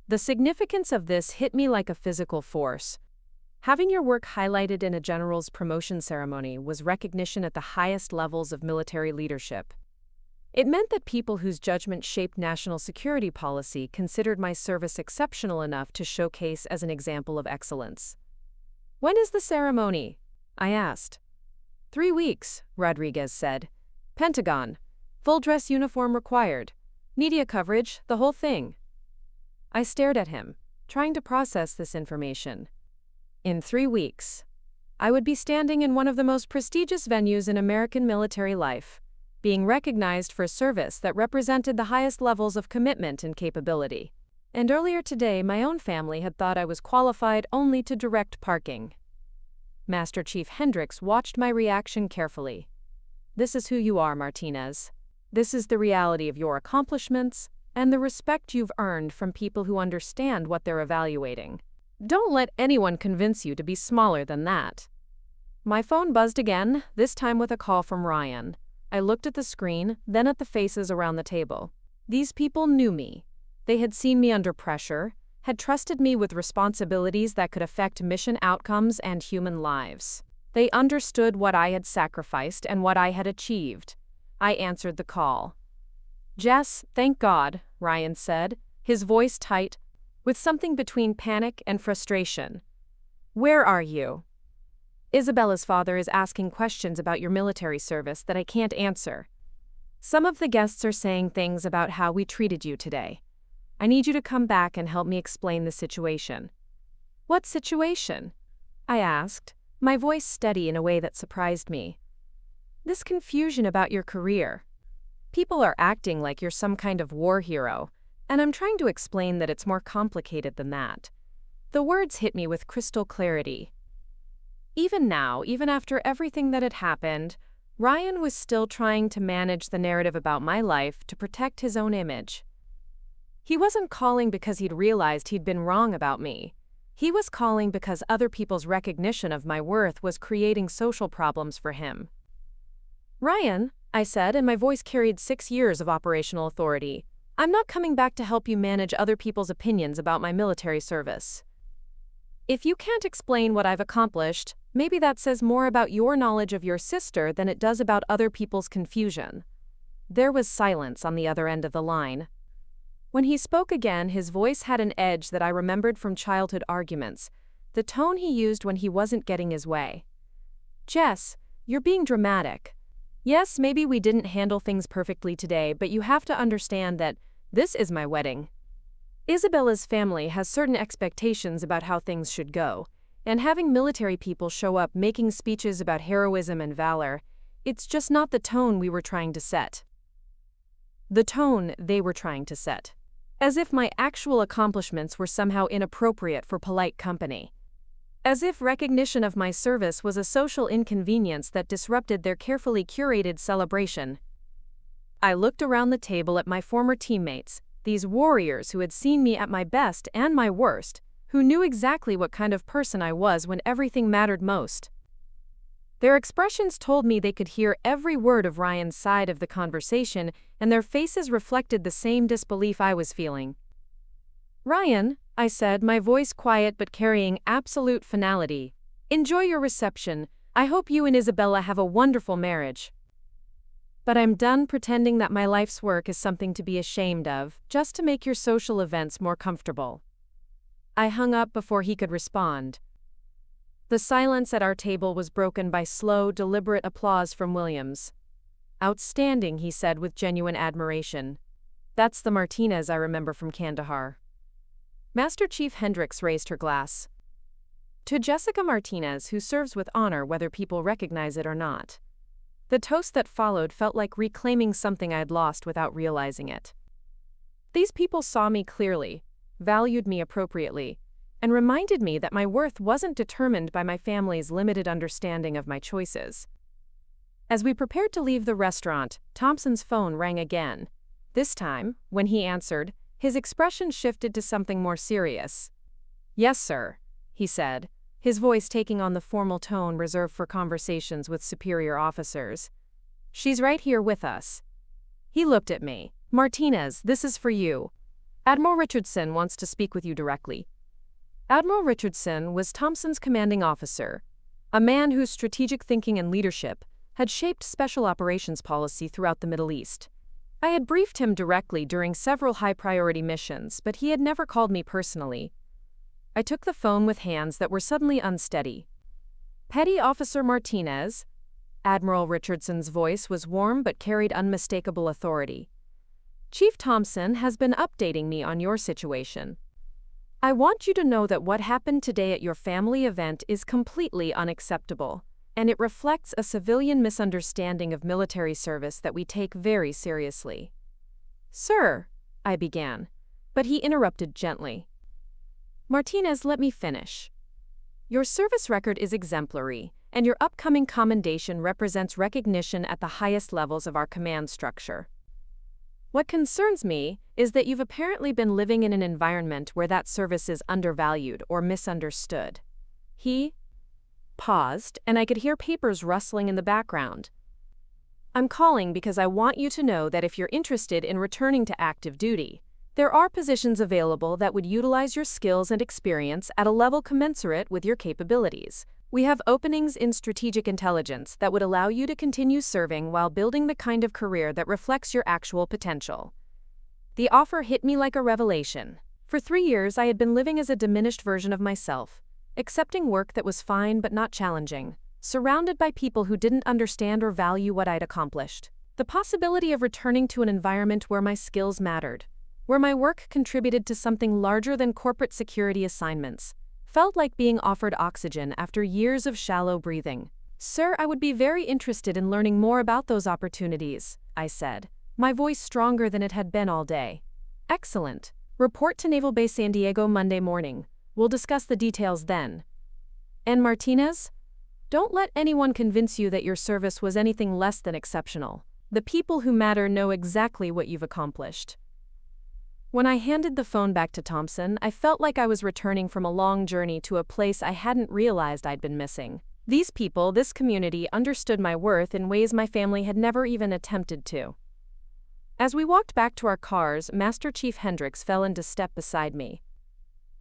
The significance of this hit me like a physical force. Having your work highlighted in a general's promotion ceremony was recognition at the highest levels of military leadership. It meant that people whose judgment shaped national security policy considered my service exceptional enough to showcase as an example of excellence. "When is the ceremony?" I asked. 3 weeks, Rodriguez said. "Pentagon. Full dress uniform required. Media coverage, the whole thing." I stared at him, trying to process this information. In 3 weeks, I would be standing in one of the most prestigious venues in American military life, being recognized for service that represented the highest levels of commitment and capability. And earlier today, my own family had thought I was qualified only to direct parking. Master Chief Hendricks watched my reaction carefully. "This is who you are, Martinez. This is the reality of your accomplishments and the respect you've earned from people who understand what they're evaluating. Don't let anyone convince you to be smaller than that." My phone buzzed again, this time with a call from Ryan. I looked at the screen, then at the faces around the table. These people knew me. They had seen me under pressure, had trusted me with responsibilities that could affect mission outcomes and human lives. They understood what I had sacrificed and what I had achieved. I answered the call. "Jess, thank God," Ryan said, his voice tight, with something between panic and frustration. "Where are you? Isabella's father is asking questions about your military service that I can't answer. Some of the guests are saying things about how we treated you today. I need you to come back and help me explain the situation." "What situation?" I asked, my voice steady in a way that surprised me. "This confusion about your career. People are acting like you're some kind of war hero, and I'm trying to explain that it's more complicated than that." The words hit me with crystal clarity. Even now, even after everything that had happened, Ryan was still trying to manage the narrative about my life to protect his own image. He wasn't calling because he'd realized he'd been wrong about me. He was calling because other people's recognition of my worth was creating social problems for him. "Ryan," I said, and my voice carried 6 years of operational authority, "I'm not coming back to help you manage other people's opinions about my military service. If you can't explain what I've accomplished, maybe that says more about your knowledge of your sister than it does about other people's confusion." There was silence on the other end of the line. When he spoke again, his voice had an edge that I remembered from childhood arguments, the tone he used when he wasn't getting his way. "Jess, you're being dramatic. Yes, maybe we didn't handle things perfectly today, but you have to understand that this is my wedding. Isabella's family has certain expectations about how things should go, and having military people show up making speeches about heroism and valor, it's just not the tone we were trying to set. The tone they were trying to set. As if my actual accomplishments were somehow inappropriate for polite company. As if recognition of my service was a social inconvenience that disrupted their carefully curated celebration. I looked around the table at my former teammates, these warriors who had seen me at my best and my worst, who knew exactly what kind of person I was when everything mattered most. Their expressions told me they could hear every word of Ryan's side of the conversation, and their faces reflected the same disbelief I was feeling. "Ryan," I said, my voice quiet but carrying absolute finality, "enjoy your reception. I hope you and Isabella have a wonderful marriage. But I'm done pretending that my life's work is something to be ashamed of, just to make your social events more comfortable." I hung up before he could respond. The silence at our table was broken by slow, deliberate applause from Williams. "Outstanding," he said with genuine admiration. "That's the Martinez I remember from Kandahar." Master Chief Hendricks raised her glass. "To Jessica Martinez, who serves with honor whether people recognize it or not." The toast that followed felt like reclaiming something I'd lost without realizing it. These people saw me clearly, valued me appropriately, and reminded me that my worth wasn't determined by my family's limited understanding of my choices. As we prepared to leave the restaurant, Thompson's phone rang again. This time, when he answered, his expression shifted to something more serious. "Yes, sir," he said, his voice taking on the formal tone reserved for conversations with superior officers. "She's right here with us." He looked at me. "Martinez, this is for you. Admiral Richardson wants to speak with you directly." Admiral Richardson was Thompson's commanding officer, a man whose strategic thinking and leadership had shaped special operations policy throughout the Middle East. I had briefed him directly during several high-priority missions, but he had never called me personally. I took the phone with hands that were suddenly unsteady. "Petty Officer Martinez?" Admiral Richardson's voice was warm but carried unmistakable authority. "Chief Thompson has been updating me on your situation. I want you to know that what happened today at your family event is completely unacceptable, and it reflects a civilian misunderstanding of military service that we take very seriously." "Sir," I began, but he interrupted gently. "Martinez, let me finish. Your service record is exemplary, and your upcoming commendation represents recognition at the highest levels of our command structure. What concerns me is that you've apparently been living in an environment where that service is undervalued or misunderstood." He paused, and I could hear papers rustling in the background. "I'm calling because I want you to know that if you're interested in returning to active duty, there are positions available that would utilize your skills and experience at a level commensurate with your capabilities. We have openings in strategic intelligence that would allow you to continue serving while building the kind of career that reflects your actual potential." The offer hit me like a revelation. For 3 years, I had been living as a diminished version of myself, accepting work that was fine but not challenging, surrounded by people who didn't understand or value what I'd accomplished. The possibility of returning to an environment where my skills mattered, where my work contributed to something larger than corporate security assignments, felt like being offered oxygen after years of shallow breathing. "Sir, I would be very interested in learning more about those opportunities," I said, my voice stronger than it had been all day. "Excellent. Report to Naval Base San Diego Monday morning. We'll discuss the details then. And Martinez, don't let anyone convince you that your service was anything less than exceptional. The people who matter know exactly what you've accomplished." When I handed the phone back to Thompson, I felt like I was returning from a long journey to a place I hadn't realized I'd been missing. These people, this community, understood my worth in ways my family had never even attempted to. As we walked back to our cars, Master Chief Hendricks fell into step beside me.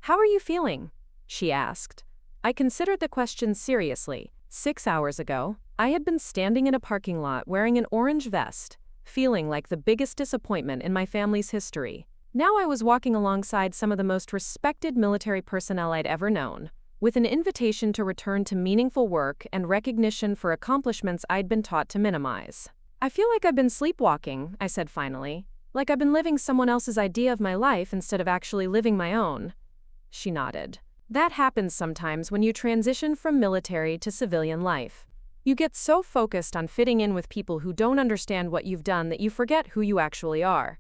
"How are you feeling?" she asked. I considered the question seriously. 6 hours ago, I had been standing in a parking lot wearing an orange vest, feeling like the biggest disappointment in my family's history. Now I was walking alongside some of the most respected military personnel I'd ever known, with an invitation to return to meaningful work and recognition for accomplishments I'd been taught to minimize. "I feel like I've been sleepwalking," I said finally, "like I've been living someone else's idea of my life instead of actually living my own." She nodded. "That happens sometimes when you transition from military to civilian life. You get so focused on fitting in with people who don't understand what you've done that you forget who you actually are."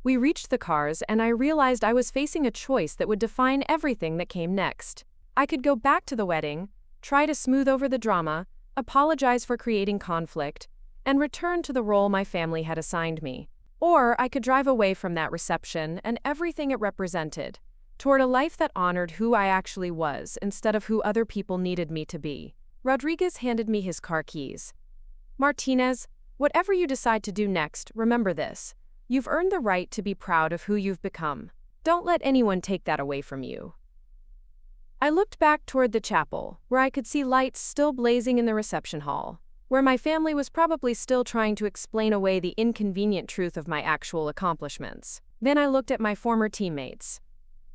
We reached the cars, and I realized I was facing a choice that would define everything that came next. I could go back to the wedding, try to smooth over the drama, apologize for creating conflict, and return to the role my family had assigned me. Or I could drive away from that reception and everything it represented, toward a life that honored who I actually was instead of who other people needed me to be. Rodriguez handed me his car keys. "Martinez, whatever you decide to do next, remember this. You've earned the right to be proud of who you've become. Don't let anyone take that away from you." I looked back toward the chapel, where I could see lights still blazing in the reception hall, where my family was probably still trying to explain away the inconvenient truth of my actual accomplishments. Then I looked at my former teammates.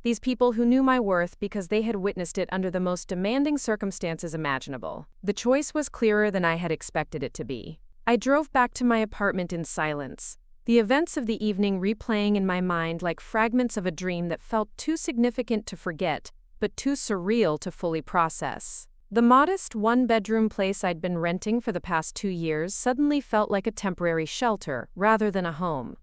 These people who knew my worth because they had witnessed it under the most demanding circumstances imaginable. The choice was clearer than I had expected it to be. I drove back to my apartment in silence, the events of the evening replaying in my mind like fragments of a dream that felt too significant to forget, but too surreal to fully process. The modest one-bedroom place I'd been renting for the past 2 years suddenly felt like a temporary shelter rather than a home.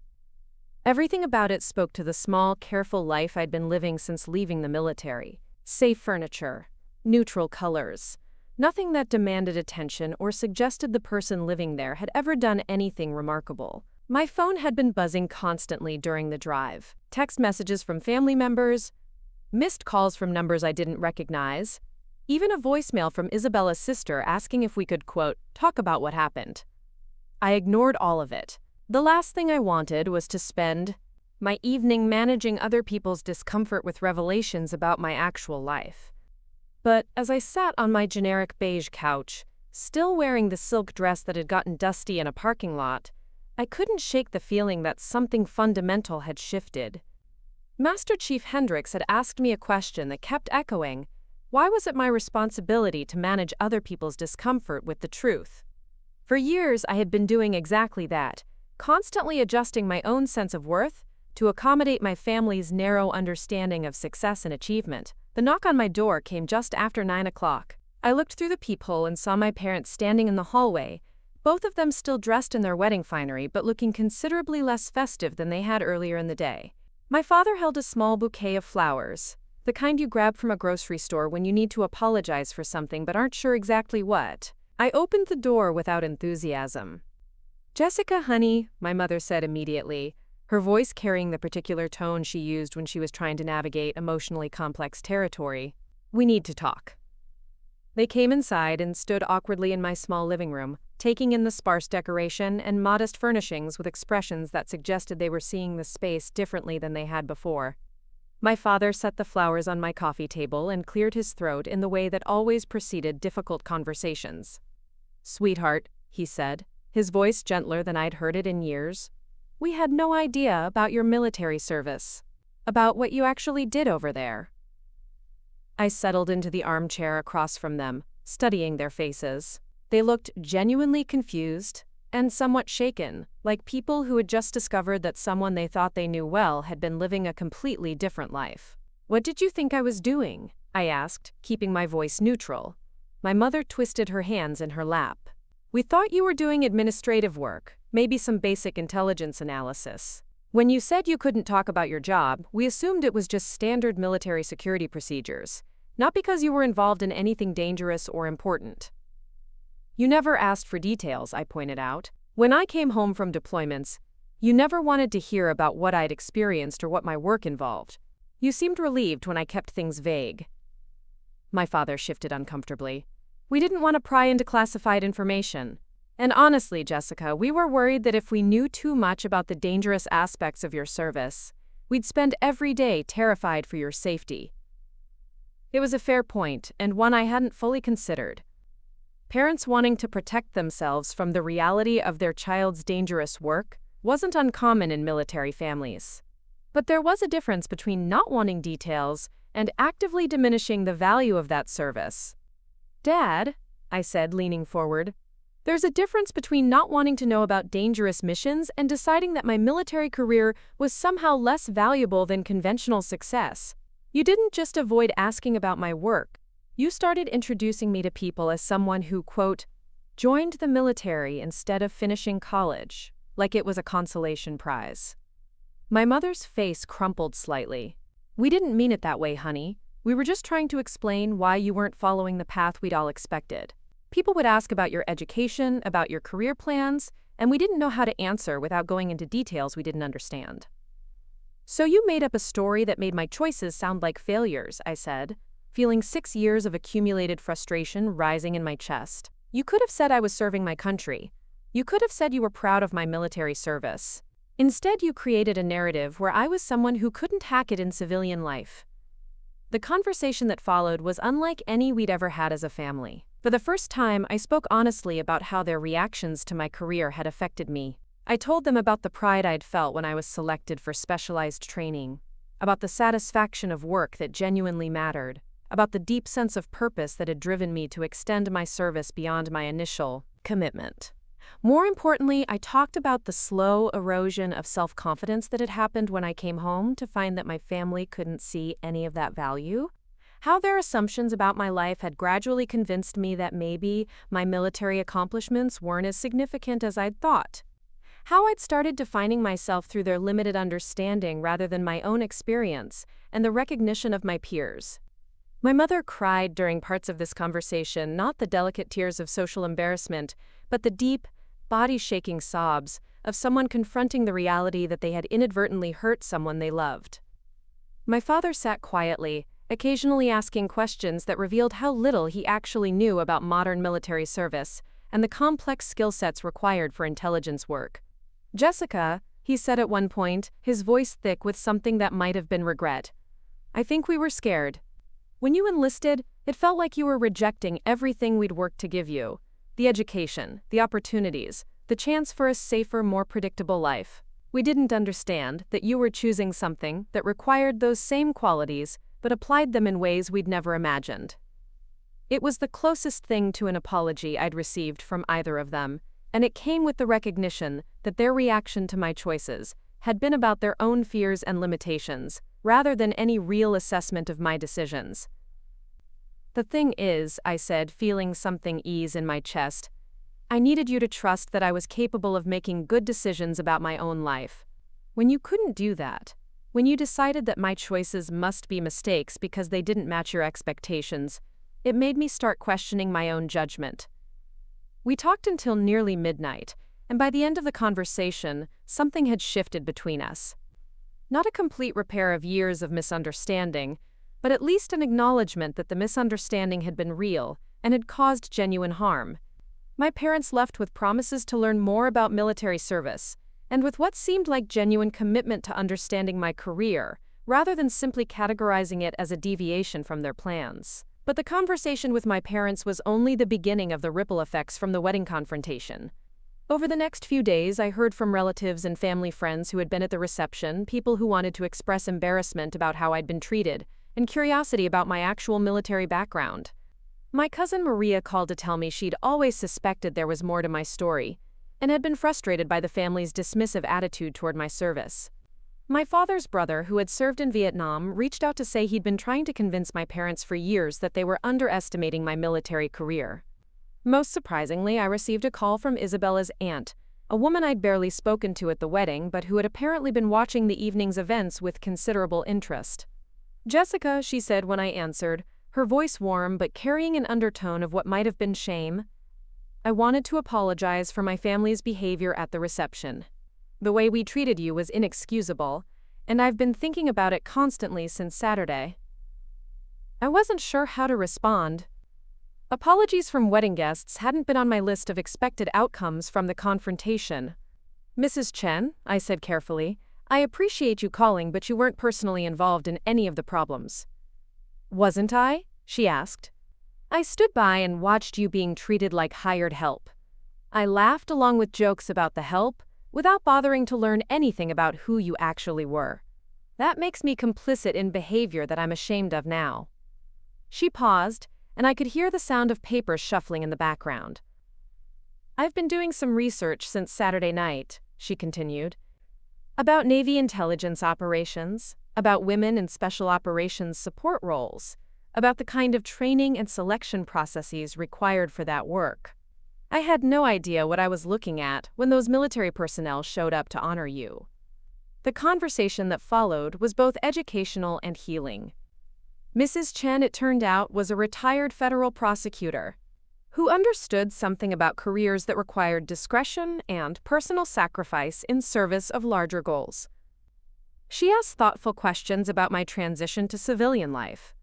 Everything about it spoke to the small, careful life I'd been living since leaving the military. Safe furniture, neutral colors, nothing that demanded attention or suggested the person living there had ever done anything remarkable. My phone had been buzzing constantly during the drive. Text messages from family members, missed calls from numbers I didn't recognize, even a voicemail from Isabella's sister asking if we could, quote, talk about what happened. I ignored all of it. The last thing I wanted was to spend my evening managing other people's discomfort with revelations about my actual life. But as I sat on my generic beige couch, still wearing the silk dress that had gotten dusty in a parking lot, I couldn't shake the feeling that something fundamental had shifted. Master Chief Hendricks had asked me a question that kept echoing. Why was it my responsibility to manage other people's discomfort with the truth? For years, I had been doing exactly that, constantly adjusting my own sense of worth to accommodate my family's narrow understanding of success and achievement. The knock on my door came just after 9 o'clock. I looked through the peephole and saw my parents standing in the hallway, both of them still dressed in their wedding finery but looking considerably less festive than they had earlier in the day. My father held a small bouquet of flowers, the kind you grab from a grocery store when you need to apologize for something but aren't sure exactly what. I opened the door without enthusiasm. "Jessica, honey," my mother said immediately, her voice carrying the particular tone she used when she was trying to navigate emotionally complex territory. "We need to talk." They came inside and stood awkwardly in my small living room, taking in the sparse decoration and modest furnishings with expressions that suggested they were seeing the space differently than they had before. My father set the flowers on my coffee table and cleared his throat in the way that always preceded difficult conversations. "Sweetheart," he said, his voice gentler than I'd heard it in years, "we had no idea about your military service, about what you actually did over there." I settled into the armchair across from them, studying their faces. They looked genuinely confused and somewhat shaken, like people who had just discovered that someone they thought they knew well had been living a completely different life. "What did you think I was doing?" I asked, keeping my voice neutral. My mother twisted her hands in her lap. "We thought you were doing administrative work, maybe some basic intelligence analysis. When you said you couldn't talk about your job, we assumed it was just standard military security procedures, not because you were involved in anything dangerous or important." "You never asked for details," I pointed out. "When I came home from deployments, You never wanted to hear about what I'd experienced or what my work involved. You seemed relieved when I kept things vague. My father shifted uncomfortably. We didn't want to pry into classified information. And honestly, Jessica, we were worried that if we knew too much about the dangerous aspects of your service, we'd spend every day terrified for your safety. It was a fair point, and one I hadn't fully considered. Parents wanting to protect themselves from the reality of their child's dangerous work wasn't uncommon in military families. But there was a difference between not wanting details and actively diminishing the value of that service. Dad, I said, leaning forward, there's a difference between not wanting to know about dangerous missions and deciding that my military career was somehow less valuable than conventional success. You didn't just avoid asking about my work. You started introducing me to people as someone who, quote, joined the military instead of finishing college, like it was a consolation prize. My mother's face crumpled slightly. We didn't mean it that way, honey. We were just trying to explain why you weren't following the path we'd all expected. People would ask about your education, about your career plans, and we didn't know how to answer without going into details we didn't understand. So you made up a story that made my choices sound like failures, I said, feeling 6 years of accumulated frustration rising in my chest. You could have said I was serving my country. You could have said you were proud of my military service. Instead, you created a narrative where I was someone who couldn't hack it in civilian life. The conversation that followed was unlike any we'd ever had as a family. For the first time, I spoke honestly about how their reactions to my career had affected me. I told them about the pride I'd felt when I was selected for specialized training, about the satisfaction of work that genuinely mattered, about the deep sense of purpose that had driven me to extend my service beyond my initial commitment. More importantly, I talked about the slow erosion of self-confidence that had happened when I came home to find that my family couldn't see any of that value. How their assumptions about my life had gradually convinced me that maybe my military accomplishments weren't as significant as I'd thought. How I'd started defining myself through their limited understanding rather than my own experience and the recognition of my peers. My mother cried during parts of this conversation, not the delicate tears of social embarrassment, but the deep, body-shaking sobs of someone confronting the reality that they had inadvertently hurt someone they loved. My father sat quietly, occasionally asking questions that revealed how little he actually knew about modern military service and the complex skill sets required for intelligence work. Jessica, he said at one point, his voice thick with something that might have been regret. I think we were scared. When you enlisted, it felt like you were rejecting everything we'd worked to give you. The education, the opportunities, the chance for a safer, more predictable life. We didn't understand that you were choosing something that required those same qualities, but applied them in ways we'd never imagined. It was the closest thing to an apology I'd received from either of them, and it came with the recognition that their reaction to my choices had been about their own fears and limitations, rather than any real assessment of my decisions. The thing is, I said, feeling something ease in my chest, I needed you to trust that I was capable of making good decisions about my own life. When you couldn't do that, when you decided that my choices must be mistakes because they didn't match your expectations, it made me start questioning my own judgment. We talked until nearly midnight, and by the end of the conversation, something had shifted between us. Not a complete repair of years of misunderstanding, but at least an acknowledgement that the misunderstanding had been real and had caused genuine harm. My parents left with promises to learn more about military service, and with what seemed like genuine commitment to understanding my career, rather than simply categorizing it as a deviation from their plans. But the conversation with my parents was only the beginning of the ripple effects from the wedding confrontation. Over the next few days, I heard from relatives and family friends who had been at the reception, people who wanted to express embarrassment about how I'd been treated, and curiosity about my actual military background. My cousin Maria called to tell me she'd always suspected there was more to my story, and had been frustrated by the family's dismissive attitude toward my service. My father's brother, who had served in Vietnam, reached out to say he'd been trying to convince my parents for years that they were underestimating my military career. Most surprisingly, I received a call from Isabella's aunt, a woman I'd barely spoken to at the wedding but who had apparently been watching the evening's events with considerable interest. Jessica, she said when I answered, her voice warm but carrying an undertone of what might have been shame. I wanted to apologize for my family's behavior at the reception. The way we treated you was inexcusable, and I've been thinking about it constantly since Saturday. I wasn't sure how to respond. Apologies from wedding guests hadn't been on my list of expected outcomes from the confrontation. Mrs. Chen, I said carefully, I appreciate you calling, but you weren't personally involved in any of the problems. Wasn't I? She asked. I stood by and watched you being treated like hired help. I laughed along with jokes about the help, without bothering to learn anything about who you actually were. That makes me complicit in behavior that I'm ashamed of now. She paused, and I could hear the sound of papers shuffling in the background. I've been doing some research since Saturday night, she continued, about Navy intelligence operations, about women in special operations support roles, about the kind of training and selection processes required for that work. I had no idea what I was looking at when those military personnel showed up to honor you. The conversation that followed was both educational and healing. Mrs. Chen, it turned out, was a retired federal prosecutor who understood something about careers that required discretion and personal sacrifice in service of larger goals. She asked thoughtful questions about my transition to civilian life,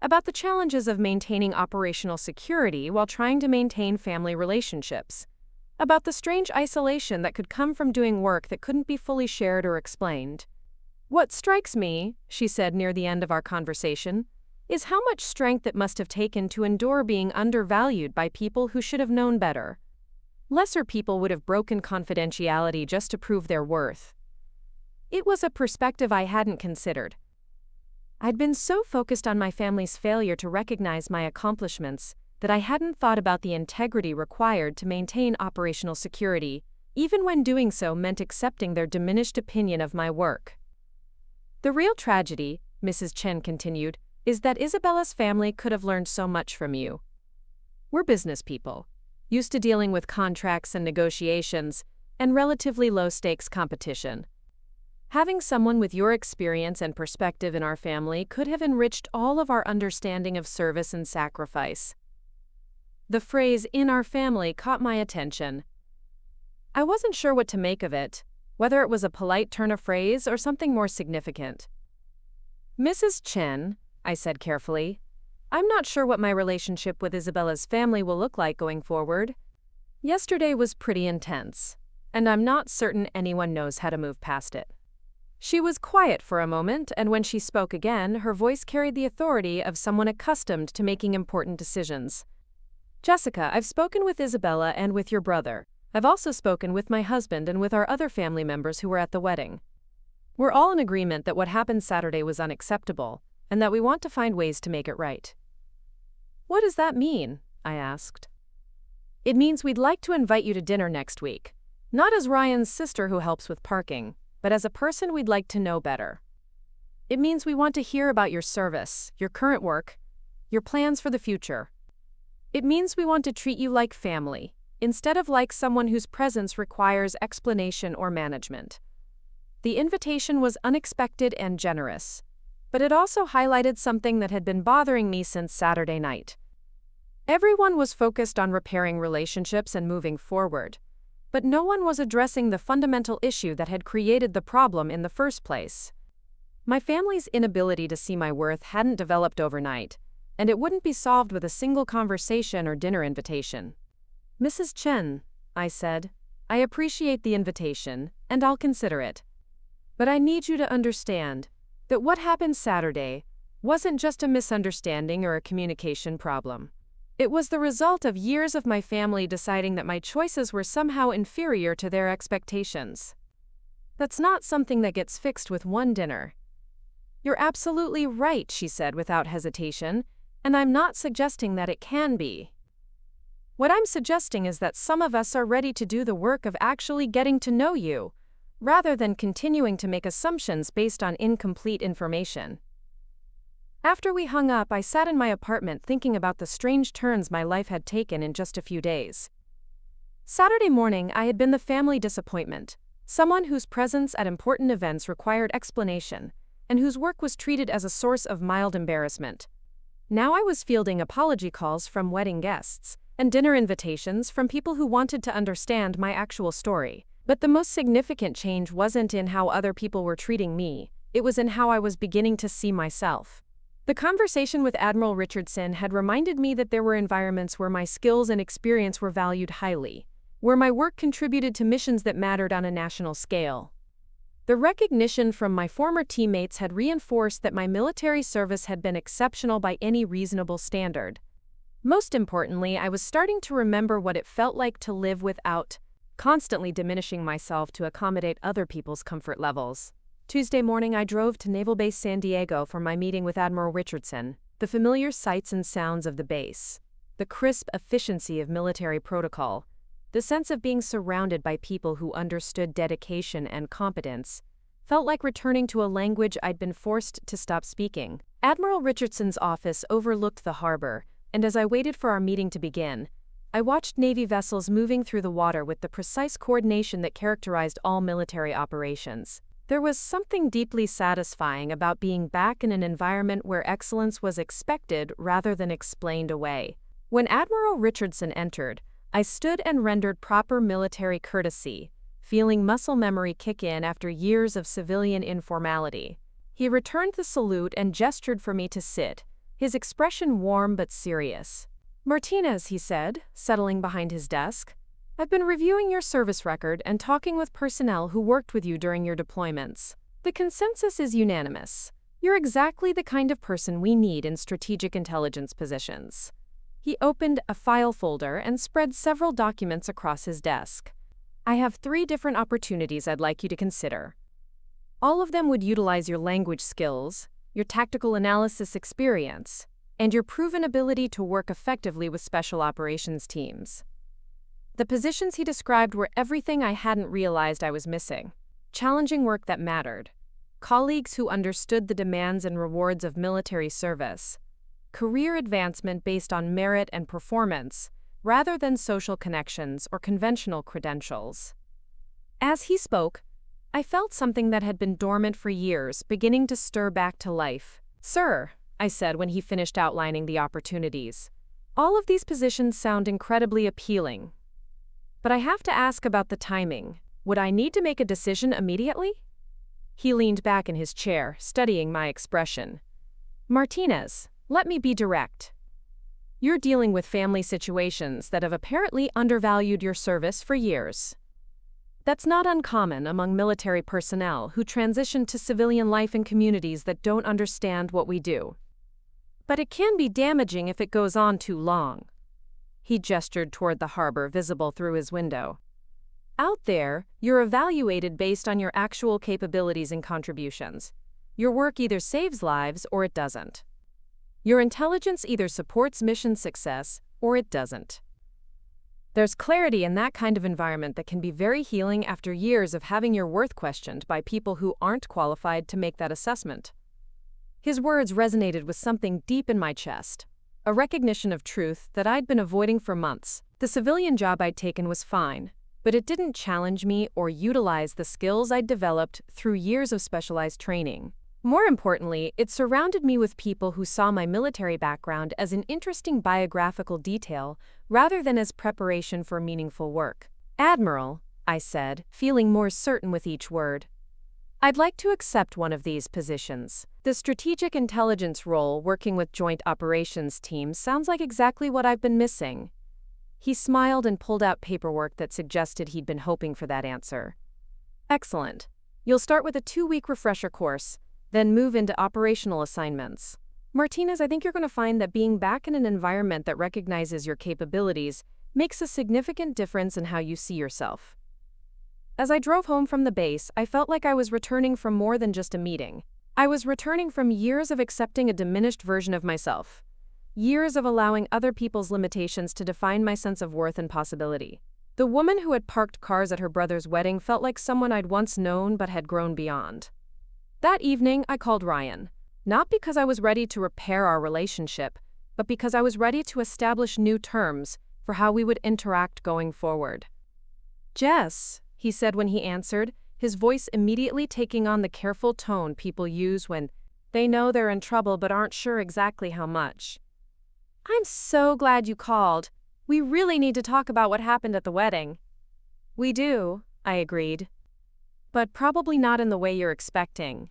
about the challenges of maintaining operational security while trying to maintain family relationships, about the strange isolation that could come from doing work that couldn't be fully shared or explained. What strikes me, she said near the end of our conversation, is how much strength it must have taken to endure being undervalued by people who should have known better. Lesser people would have broken confidentiality just to prove their worth. It was a perspective I hadn't considered. I'd been so focused on my family's failure to recognize my accomplishments that I hadn't thought about the integrity required to maintain operational security, even when doing so meant accepting their diminished opinion of my work. The real tragedy, Mrs. Chen continued, is that Isabella's family could have learned so much from you. We're business people, used to dealing with contracts and negotiations, and relatively low-stakes competition. Having someone with your experience and perspective in our family could have enriched all of our understanding of service and sacrifice. The phrase "in our family" caught my attention. I wasn't sure what to make of it, whether it was a polite turn of phrase or something more significant. Mrs. Chen, I said carefully, I'm not sure what my relationship with Isabella's family will look like going forward. Yesterday was pretty intense, and I'm not certain anyone knows how to move past it. She was quiet for a moment, and when she spoke again, her voice carried the authority of someone accustomed to making important decisions. Jessica, I've spoken with Isabella and with your brother. I've also spoken with my husband and with our other family members who were at the wedding. We're all in agreement that what happened Saturday was unacceptable, and that we want to find ways to make it right. What does that mean? I asked. It means we'd like to invite you to dinner next week, not as Ryan's sister who helps with parking, but as a person we'd like to know better. It means we want to hear about your service, your current work, your plans for the future. It means we want to treat you like family, instead of like someone whose presence requires explanation or management. The invitation was unexpected and generous, but it also highlighted something that had been bothering me since Saturday night. Everyone was focused on repairing relationships and moving forward, but no one was addressing the fundamental issue that had created the problem in the first place. My family's inability to see my worth hadn't developed overnight, and it wouldn't be solved with a single conversation or dinner invitation. Mrs. Chen, I said, I appreciate the invitation, and I'll consider it. But I need you to understand that what happened Saturday wasn't just a misunderstanding or a communication problem. It was the result of years of my family deciding that my choices were somehow inferior to their expectations. That's not something that gets fixed with one dinner. You're absolutely right, she said without hesitation, and I'm not suggesting that it can be. What I'm suggesting is that some of us are ready to do the work of actually getting to know you, rather than continuing to make assumptions based on incomplete information. After we hung up, I sat in my apartment thinking about the strange turns my life had taken in just a few days. Saturday morning, I had been the family disappointment, someone whose presence at important events required explanation, and whose work was treated as a source of mild embarrassment. Now I was fielding apology calls from wedding guests, and dinner invitations from people who wanted to understand my actual story, But the most significant change wasn't in how other people were treating me, it was in how I was beginning to see myself. The conversation with Admiral Richardson had reminded me that there were environments where my skills and experience were valued highly, where my work contributed to missions that mattered on a national scale. The recognition from my former teammates had reinforced that my military service had been exceptional by any reasonable standard. Most importantly, I was starting to remember what it felt like to live without constantly diminishing myself to accommodate other people's comfort levels. Tuesday morning, I drove to Naval Base San Diego for my meeting with Admiral Richardson. The familiar sights and sounds of the base, the crisp efficiency of military protocol, the sense of being surrounded by people who understood dedication and competence, felt like returning to a language I'd been forced to stop speaking. Admiral Richardson's office overlooked the harbor, and as I waited for our meeting to begin, I watched Navy vessels moving through the water with the precise coordination that characterized all military operations. There was something deeply satisfying about being back in an environment where excellence was expected rather than explained away. When Admiral Richardson entered, I stood and rendered proper military courtesy, feeling muscle memory kick in after years of civilian informality. He returned the salute and gestured for me to sit, his expression warm but serious. "Martinez," he said, settling behind his desk, "I've been reviewing your service record and talking with personnel who worked with you during your deployments. The consensus is unanimous. You're exactly the kind of person we need in strategic intelligence positions." He opened a file folder and spread several documents across his desk. "I have 3 different opportunities I'd like you to consider. All of them would utilize your language skills, your tactical analysis experience, and your proven ability to work effectively with special operations teams." The positions he described were everything I hadn't realized I was missing. Challenging work that mattered, colleagues who understood the demands and rewards of military service, career advancement based on merit and performance, rather than social connections or conventional credentials. As he spoke, I felt something that had been dormant for years beginning to stir back to life. "Sir," I said when he finished outlining the opportunities, "all of these positions sound incredibly appealing. But I have to ask about the timing. Would I need to make a decision immediately?" He leaned back in his chair, studying my expression. "Martinez, let me be direct. You're dealing with family situations that have apparently undervalued your service for years. That's not uncommon among military personnel who transition to civilian life in communities that don't understand what we do. But it can be damaging if it goes on too long." He gestured toward the harbor visible through his window. "Out there, you're evaluated based on your actual capabilities and contributions. Your work either saves lives or it doesn't. Your intelligence either supports mission success or it doesn't. There's clarity in that kind of environment that can be very healing after years of having your worth questioned by people who aren't qualified to make that assessment." His words resonated with something deep in my chest, a recognition of truth that I'd been avoiding for months. The civilian job I'd taken was fine, but it didn't challenge me or utilize the skills I'd developed through years of specialized training. More importantly, it surrounded me with people who saw my military background as an interesting biographical detail rather than as preparation for meaningful work. "Admiral," I said, feeling more certain with each word, "I'd like to accept one of these positions. The strategic intelligence role working with joint operations teams sounds like exactly what I've been missing." He smiled and pulled out paperwork that suggested he'd been hoping for that answer. "Excellent. You'll start with a 2-week refresher course, then move into operational assignments. Martinez, I think you're going to find that being back in an environment that recognizes your capabilities makes a significant difference in how you see yourself." As I drove home from the base, I felt like I was returning from more than just a meeting. I was returning from years of accepting a diminished version of myself, years of allowing other people's limitations to define my sense of worth and possibility. The woman who had parked cars at her brother's wedding felt like someone I'd once known but had grown beyond. That evening, I called Ryan, not because I was ready to repair our relationship, but because I was ready to establish new terms for how we would interact going forward. "Jess," he said when he answered, his voice immediately taking on the careful tone people use when they know they're in trouble but aren't sure exactly how much. "I'm so glad you called. We really need to talk about what happened at the wedding." "We do," I agreed. But probably not in the way you're expecting.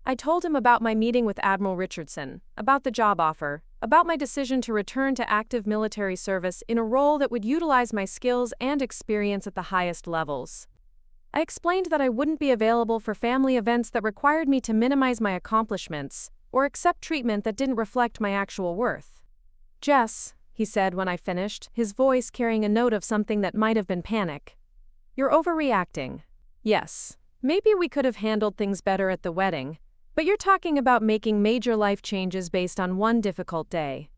I told him about my meeting with Admiral Richardson, about the job offer, about my decision to return to active military service in a role that would utilize my skills and experience at the highest levels. I explained that I wouldn't be available for family events that required me to minimize my accomplishments or accept treatment that didn't reflect my actual worth. "Jess," he said when I finished, his voice carrying a note of something that might have been panic. "You're overreacting. Yes, maybe we could have handled things better at the wedding, but you're talking about making major life changes based on one difficult day."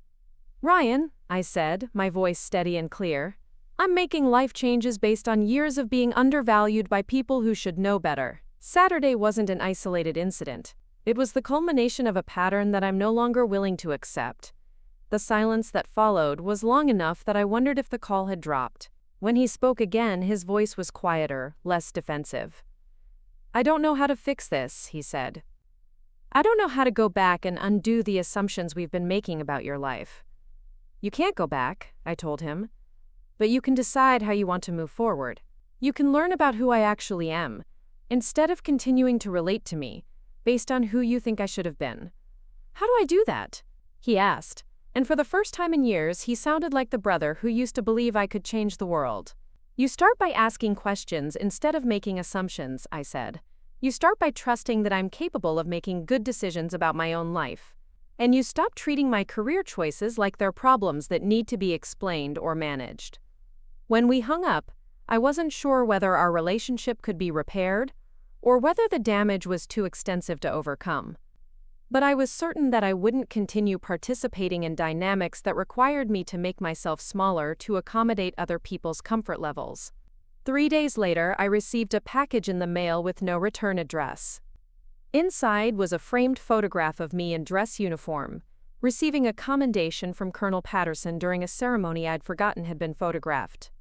"Ryan," I said, my voice steady and clear, "I'm making life changes based on years of being undervalued by people who should know better." Saturday wasn't an isolated incident. It was the culmination of a pattern that I'm no longer willing to accept. The silence that followed was long enough that I wondered if the call had dropped. When he spoke again, his voice was quieter, less defensive. "I don't know how to fix this," he said. "I don't know how to go back and undo the assumptions we've been making about your life." "You can't go back," I told him. "But you can decide how you want to move forward. You can learn about who I actually am, instead of continuing to relate to me, based on who you think I should have been." "How do I do that?" he asked, and for the first time in years he sounded like the brother who used to believe I could change the world. "You start by asking questions instead of making assumptions," I said. "You start by trusting that I'm capable of making good decisions about my own life. And you stop treating my career choices like they're problems that need to be explained or managed." When we hung up, I wasn't sure whether our relationship could be repaired or whether the damage was too extensive to overcome. But I was certain that I wouldn't continue participating in dynamics that required me to make myself smaller to accommodate other people's comfort levels. 3 days later, I received a package in the mail with no return address. Inside was a framed photograph of me in dress uniform, receiving a commendation from Colonel Patterson during a ceremony I'd forgotten had been photographed.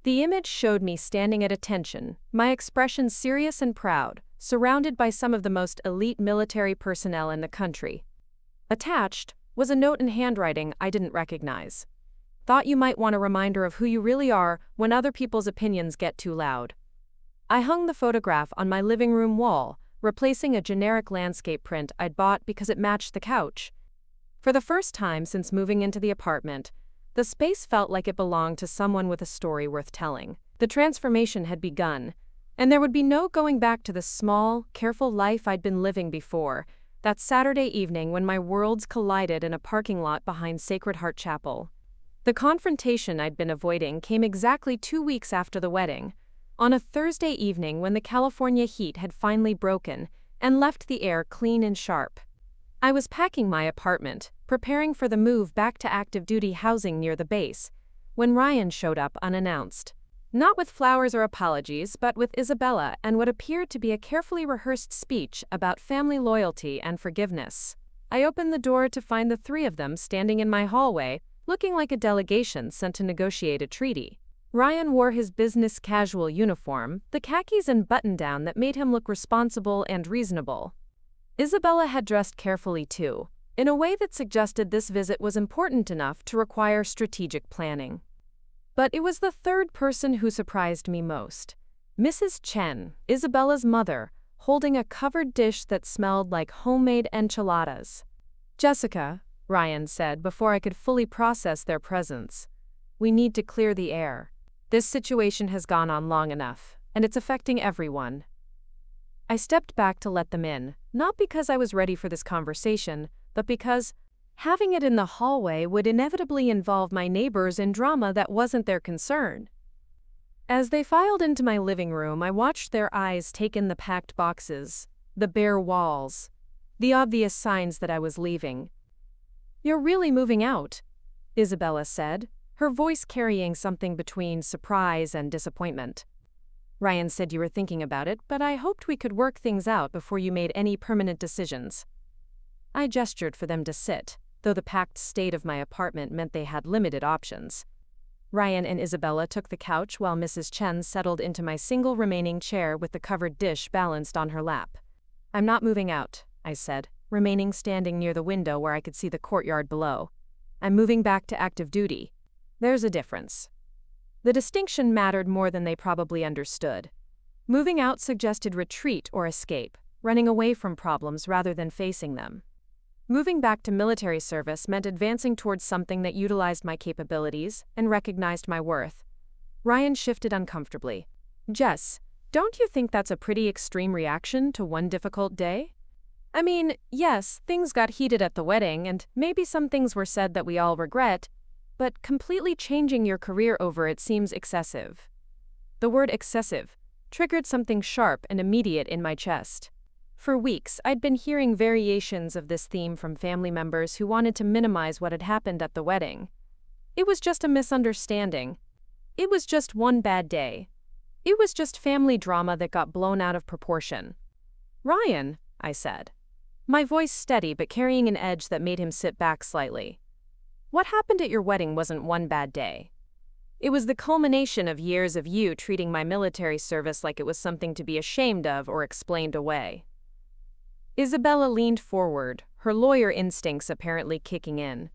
The image showed me standing at attention, my expression serious and proud, surrounded by some of the most elite military personnel in the country. Attached was a note in handwriting I didn't recognize. "Thought you might want a reminder of who you really are when other people's opinions get too loud." I hung the photograph on my living room wall, replacing a generic landscape print I'd bought because it matched the couch. For the first time since moving into the apartment, the space felt like it belonged to someone with a story worth telling. The transformation had begun, and there would be no going back to the small, careful life I'd been living before, that Saturday evening when my worlds collided in a parking lot behind Sacred Heart Chapel. The confrontation I'd been avoiding came exactly 2 weeks after the wedding, on a Thursday evening when the California heat had finally broken and left the air clean and sharp. I was packing my apartment, preparing for the move back to active duty housing near the base, when Ryan showed up unannounced. Not with flowers or apologies, but with Isabella and what appeared to be a carefully rehearsed speech about family loyalty and forgiveness. I opened the door to find the three of them standing in my hallway, looking like a delegation sent to negotiate a treaty. Ryan wore his business casual uniform, the khakis and button-down that made him look responsible and reasonable. Isabella had dressed carefully too, in a way that suggested this visit was important enough to require strategic planning. But it was the third person who surprised me most. Mrs. Chen, Isabella's mother, holding a covered dish that smelled like homemade enchiladas. "Jessica," Ryan said before I could fully process their presence, "we need to clear the air. This situation has gone on long enough, and it's affecting everyone." I stepped back to let them in, not because I was ready for this conversation, but because having it in the hallway would inevitably involve my neighbors in drama that wasn't their concern. As they filed into my living room, I watched their eyes take in the packed boxes, the bare walls, the obvious signs that I was leaving. "You're really moving out," Isabella said, her voice carrying something between surprise and disappointment. "Ryan said you were thinking about it, but I hoped we could work things out before you made any permanent decisions." I gestured for them to sit, though the packed state of my apartment meant they had limited options. Ryan and Isabella took the couch while Mrs. Chen settled into my single remaining chair with the covered dish balanced on her lap. "I'm not moving out," I said, remaining standing near the window where I could see the courtyard below. "I'm moving back to active duty. There's a difference." The distinction mattered more than they probably understood. Moving out suggested retreat or escape, running away from problems rather than facing them. Moving back to military service meant advancing towards something that utilized my capabilities and recognized my worth. Ryan shifted uncomfortably. Jess, don't you think that's a pretty extreme reaction to one difficult day? I mean, yes, things got heated at the wedding, and maybe some things were said that we all regret, but completely changing your career over it seems excessive. The word excessive triggered something sharp and immediate in my chest. For weeks, I'd been hearing variations of this theme from family members who wanted to minimize what had happened at the wedding. It was just a misunderstanding. It was just one bad day. It was just family drama that got blown out of proportion. Ryan, I said, my voice steady but carrying an edge that made him sit back slightly. What happened at your wedding wasn't one bad day. It was the culmination of years of you treating my military service like it was something to be ashamed of or explained away. Isabella leaned forward, her lawyer instincts apparently kicking in.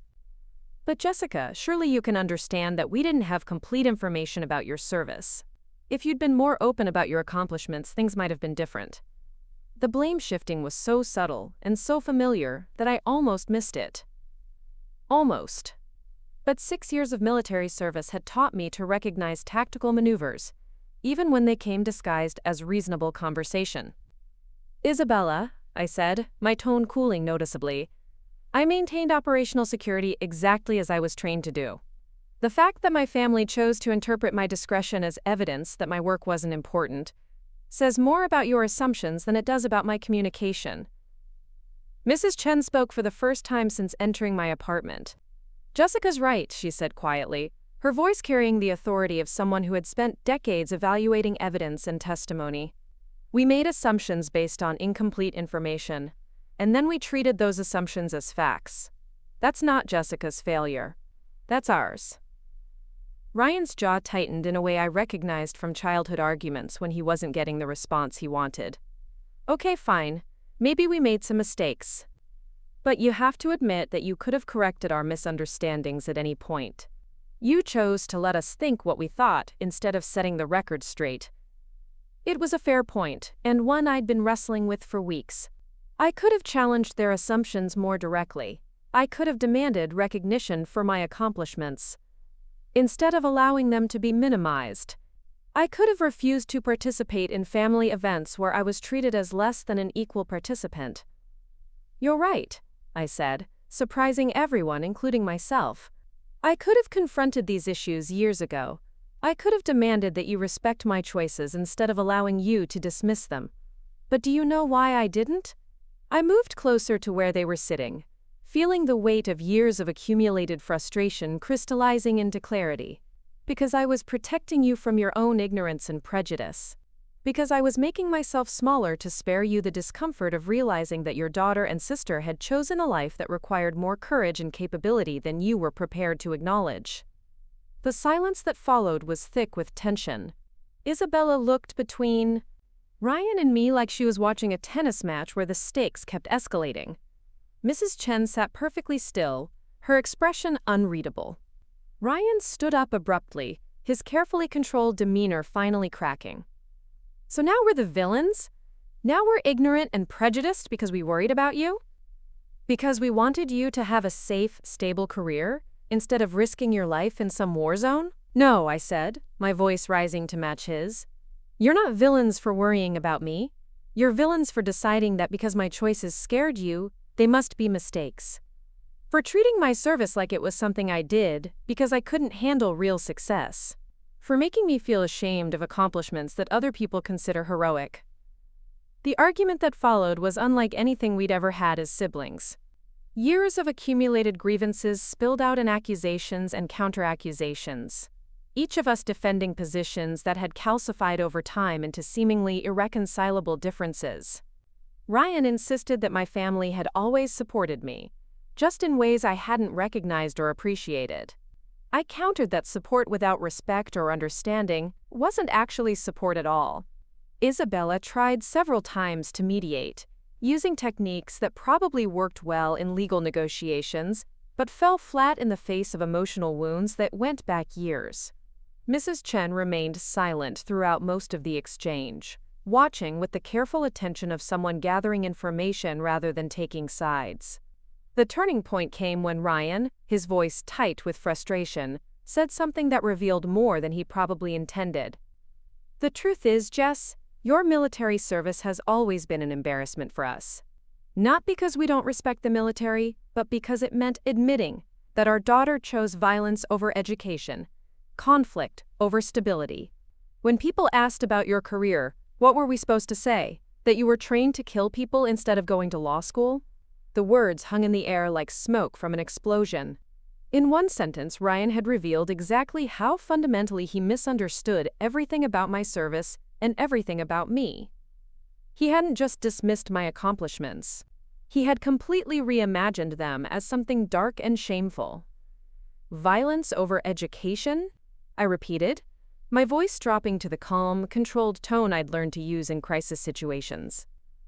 But Jessica, surely you can understand that we didn't have complete information about your service. If you'd been more open about your accomplishments, things might have been different. The blame shifting was so subtle and so familiar that I almost missed it. Almost. But 6 years of military service had taught me to recognize tactical maneuvers, even when they came disguised as reasonable conversation. Isabella, I said, my tone cooling noticeably, I maintained operational security exactly as I was trained to do. The fact that my family chose to interpret my discretion as evidence that my work wasn't important says more about your assumptions than it does about my communication. Mrs. Chen spoke for the first time since entering my apartment. Jessica's right, she said quietly, her voice carrying the authority of someone who had spent decades evaluating evidence and testimony. We made assumptions based on incomplete information, and then we treated those assumptions as facts. That's not Jessica's failure. That's ours. Ryan's jaw tightened in a way I recognized from childhood arguments when he wasn't getting the response he wanted. Okay, fine. Maybe we made some mistakes. But you have to admit that you could have corrected our misunderstandings at any point. You chose to let us think what we thought instead of setting the record straight. It was a fair point, and one I'd been wrestling with for weeks. I could have challenged their assumptions more directly. I could have demanded recognition for my accomplishments, instead of allowing them to be minimized. I could have refused to participate in family events where I was treated as less than an equal participant. You're right, I said, surprising everyone, including myself. I could have confronted these issues years ago. I could have demanded that you respect my choices instead of allowing you to dismiss them. But do you know why I didn't? I moved closer to where they were sitting, feeling the weight of years of accumulated frustration crystallizing into clarity. Because I was protecting you from your own ignorance and prejudice. Because I was making myself smaller to spare you the discomfort of realizing that your daughter and sister had chosen a life that required more courage and capability than you were prepared to acknowledge. The silence that followed was thick with tension. Isabella looked between Ryan and me like she was watching a tennis match where the stakes kept escalating. Mrs. Chen sat perfectly still, her expression unreadable. Ryan stood up abruptly, his carefully controlled demeanor finally cracking. So now we're the villains? Now we're ignorant and prejudiced because we worried about you? Because we wanted you to have a safe, stable career, instead of risking your life in some war zone? No, I said, my voice rising to match his. You're not villains for worrying about me. You're villains for deciding that because my choices scared you, they must be mistakes. For treating my service like it was something I did because I couldn't handle real success. For making me feel ashamed of accomplishments that other people consider heroic. The argument that followed was unlike anything we'd ever had as siblings. Years of accumulated grievances spilled out in accusations and counter-accusations, each of us defending positions that had calcified over time into seemingly irreconcilable differences. Ryan insisted that my family had always supported me, just in ways I hadn't recognized or appreciated. I countered that support without respect or understanding wasn't actually support at all. Isabella tried several times to mediate, using techniques that probably worked well in legal negotiations, but fell flat in the face of emotional wounds that went back years. Mrs. Chen remained silent throughout most of the exchange, watching with the careful attention of someone gathering information rather than taking sides. The turning point came when Ryan, his voice tight with frustration, said something that revealed more than he probably intended. "The truth is, Jess, your military service has always been an embarrassment for us. Not because we don't respect the military, but because it meant admitting that our daughter chose violence over education, conflict over stability. When people asked about your career, what were we supposed to say? That you were trained to kill people instead of going to law school?" The words hung in the air like smoke from an explosion. In one sentence, Ryan had revealed exactly how fundamentally he misunderstood everything about my service and everything about me. He hadn't just dismissed my accomplishments. He had completely reimagined them as something dark and shameful. "Violence over education?" I repeated, my voice dropping to the calm, controlled tone I'd learned to use in crisis situations.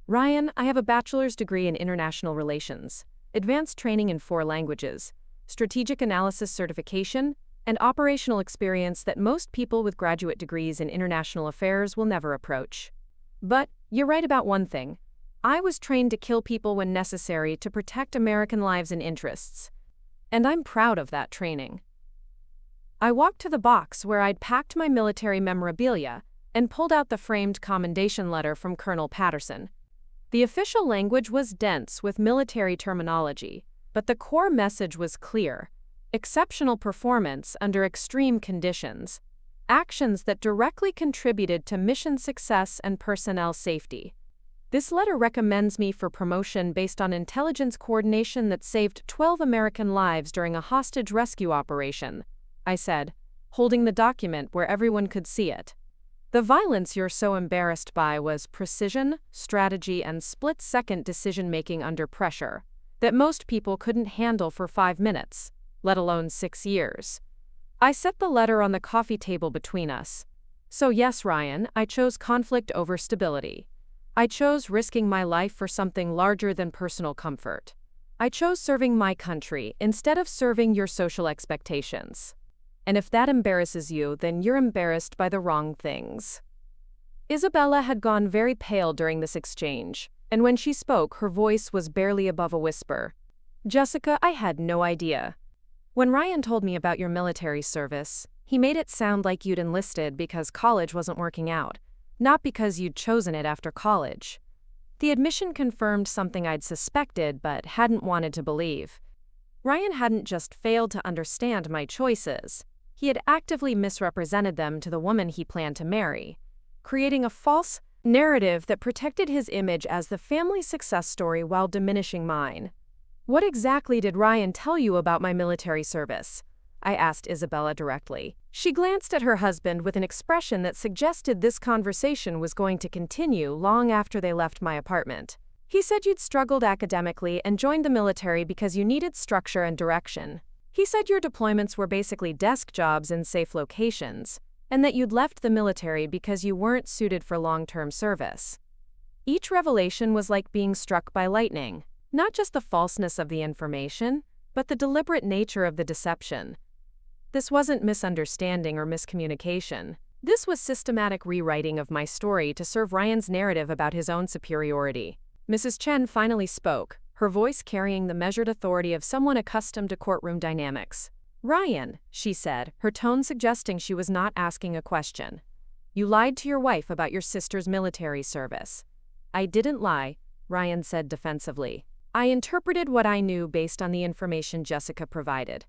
"Ryan, I have a bachelor's degree in international relations, advanced training in 4 languages, strategic analysis certification, and operational experience that most people with graduate degrees in international affairs will never approach. But you're right about one thing. I was trained to kill people when necessary to protect American lives and interests. And I'm proud of that training." I walked to the box where I'd packed my military memorabilia and pulled out the framed commendation letter from Colonel Patterson. The official language was dense with military terminology, but the core message was clear: exceptional performance under extreme conditions, actions that directly contributed to mission success and personnel safety. "This letter recommends me for promotion based on intelligence coordination that saved 12 American lives during a hostage rescue operation," I said, holding the document where everyone could see it. "The violence you're so embarrassed by was precision, strategy, and split-second decision-making under pressure that most people couldn't handle for 5 minutes, let alone 6 years. I set the letter on the coffee table between us. "So yes, Ryan, I chose conflict over stability. I chose risking my life for something larger than personal comfort. I chose serving my country instead of serving your social expectations. And if that embarrasses you, then you're embarrassed by the wrong things." Isabella had gone very pale during this exchange, and when she spoke, her voice was barely above a whisper. "Jessica, I had no idea. When Ryan told me about your military service, he made it sound like you'd enlisted because college wasn't working out, not because you'd chosen it after college." The admission confirmed something I'd suspected but hadn't wanted to believe. Ryan hadn't just failed to understand my choices. He had actively misrepresented them to the woman he planned to marry, creating a false narrative that protected his image as the family success story while diminishing mine. "What exactly did Ryan tell you about my military service?" I asked Isabella directly. She glanced at her husband with an expression that suggested this conversation was going to continue long after they left my apartment. "He said you'd struggled academically and joined the military because you needed structure and direction. He said your deployments were basically desk jobs in safe locations, and that you'd left the military because you weren't suited for long-term service." Each revelation was like being struck by lightning. Not just the falseness of the information, but the deliberate nature of the deception. This wasn't misunderstanding or miscommunication. This was systematic rewriting of my story to serve Ryan's narrative about his own superiority. Mrs. Chen finally spoke, her voice carrying the measured authority of someone accustomed to courtroom dynamics. "Ryan," she said, her tone suggesting she was not asking a question. "You lied to your wife about your sister's military service." "I didn't lie," Ryan said defensively. "I interpreted what I knew based on the information Jessica provided."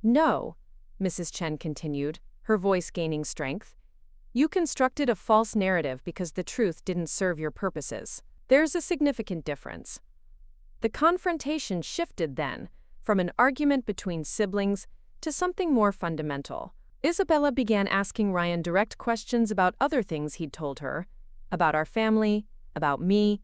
"No," Mrs. Chen continued, her voice gaining strength. "You constructed a false narrative because the truth didn't serve your purposes. There's a significant difference." The confrontation shifted then, from an argument between siblings to something more fundamental. Isabella began asking Ryan direct questions about other things he'd told her, about our family, about me,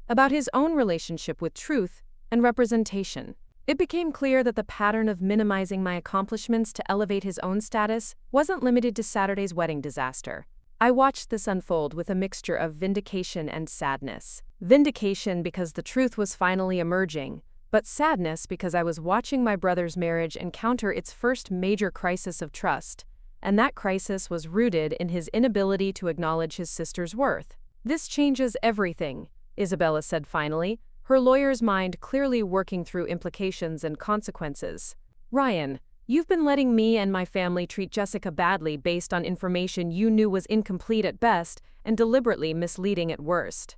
about his own relationship with truth and representation. It became clear that the pattern of minimizing my accomplishments to elevate his own status wasn't limited to Saturday's wedding disaster. I watched this unfold with a mixture of vindication and sadness. Vindication because the truth was finally emerging, but sadness because I was watching my brother's marriage encounter its first major crisis of trust, and that crisis was rooted in his inability to acknowledge his sister's worth. "This changes everything," Isabella said finally, her lawyer's mind clearly working through implications and consequences. "Ryan, you've been letting me and my family treat Jessica badly based on information you knew was incomplete at best and deliberately misleading at worst."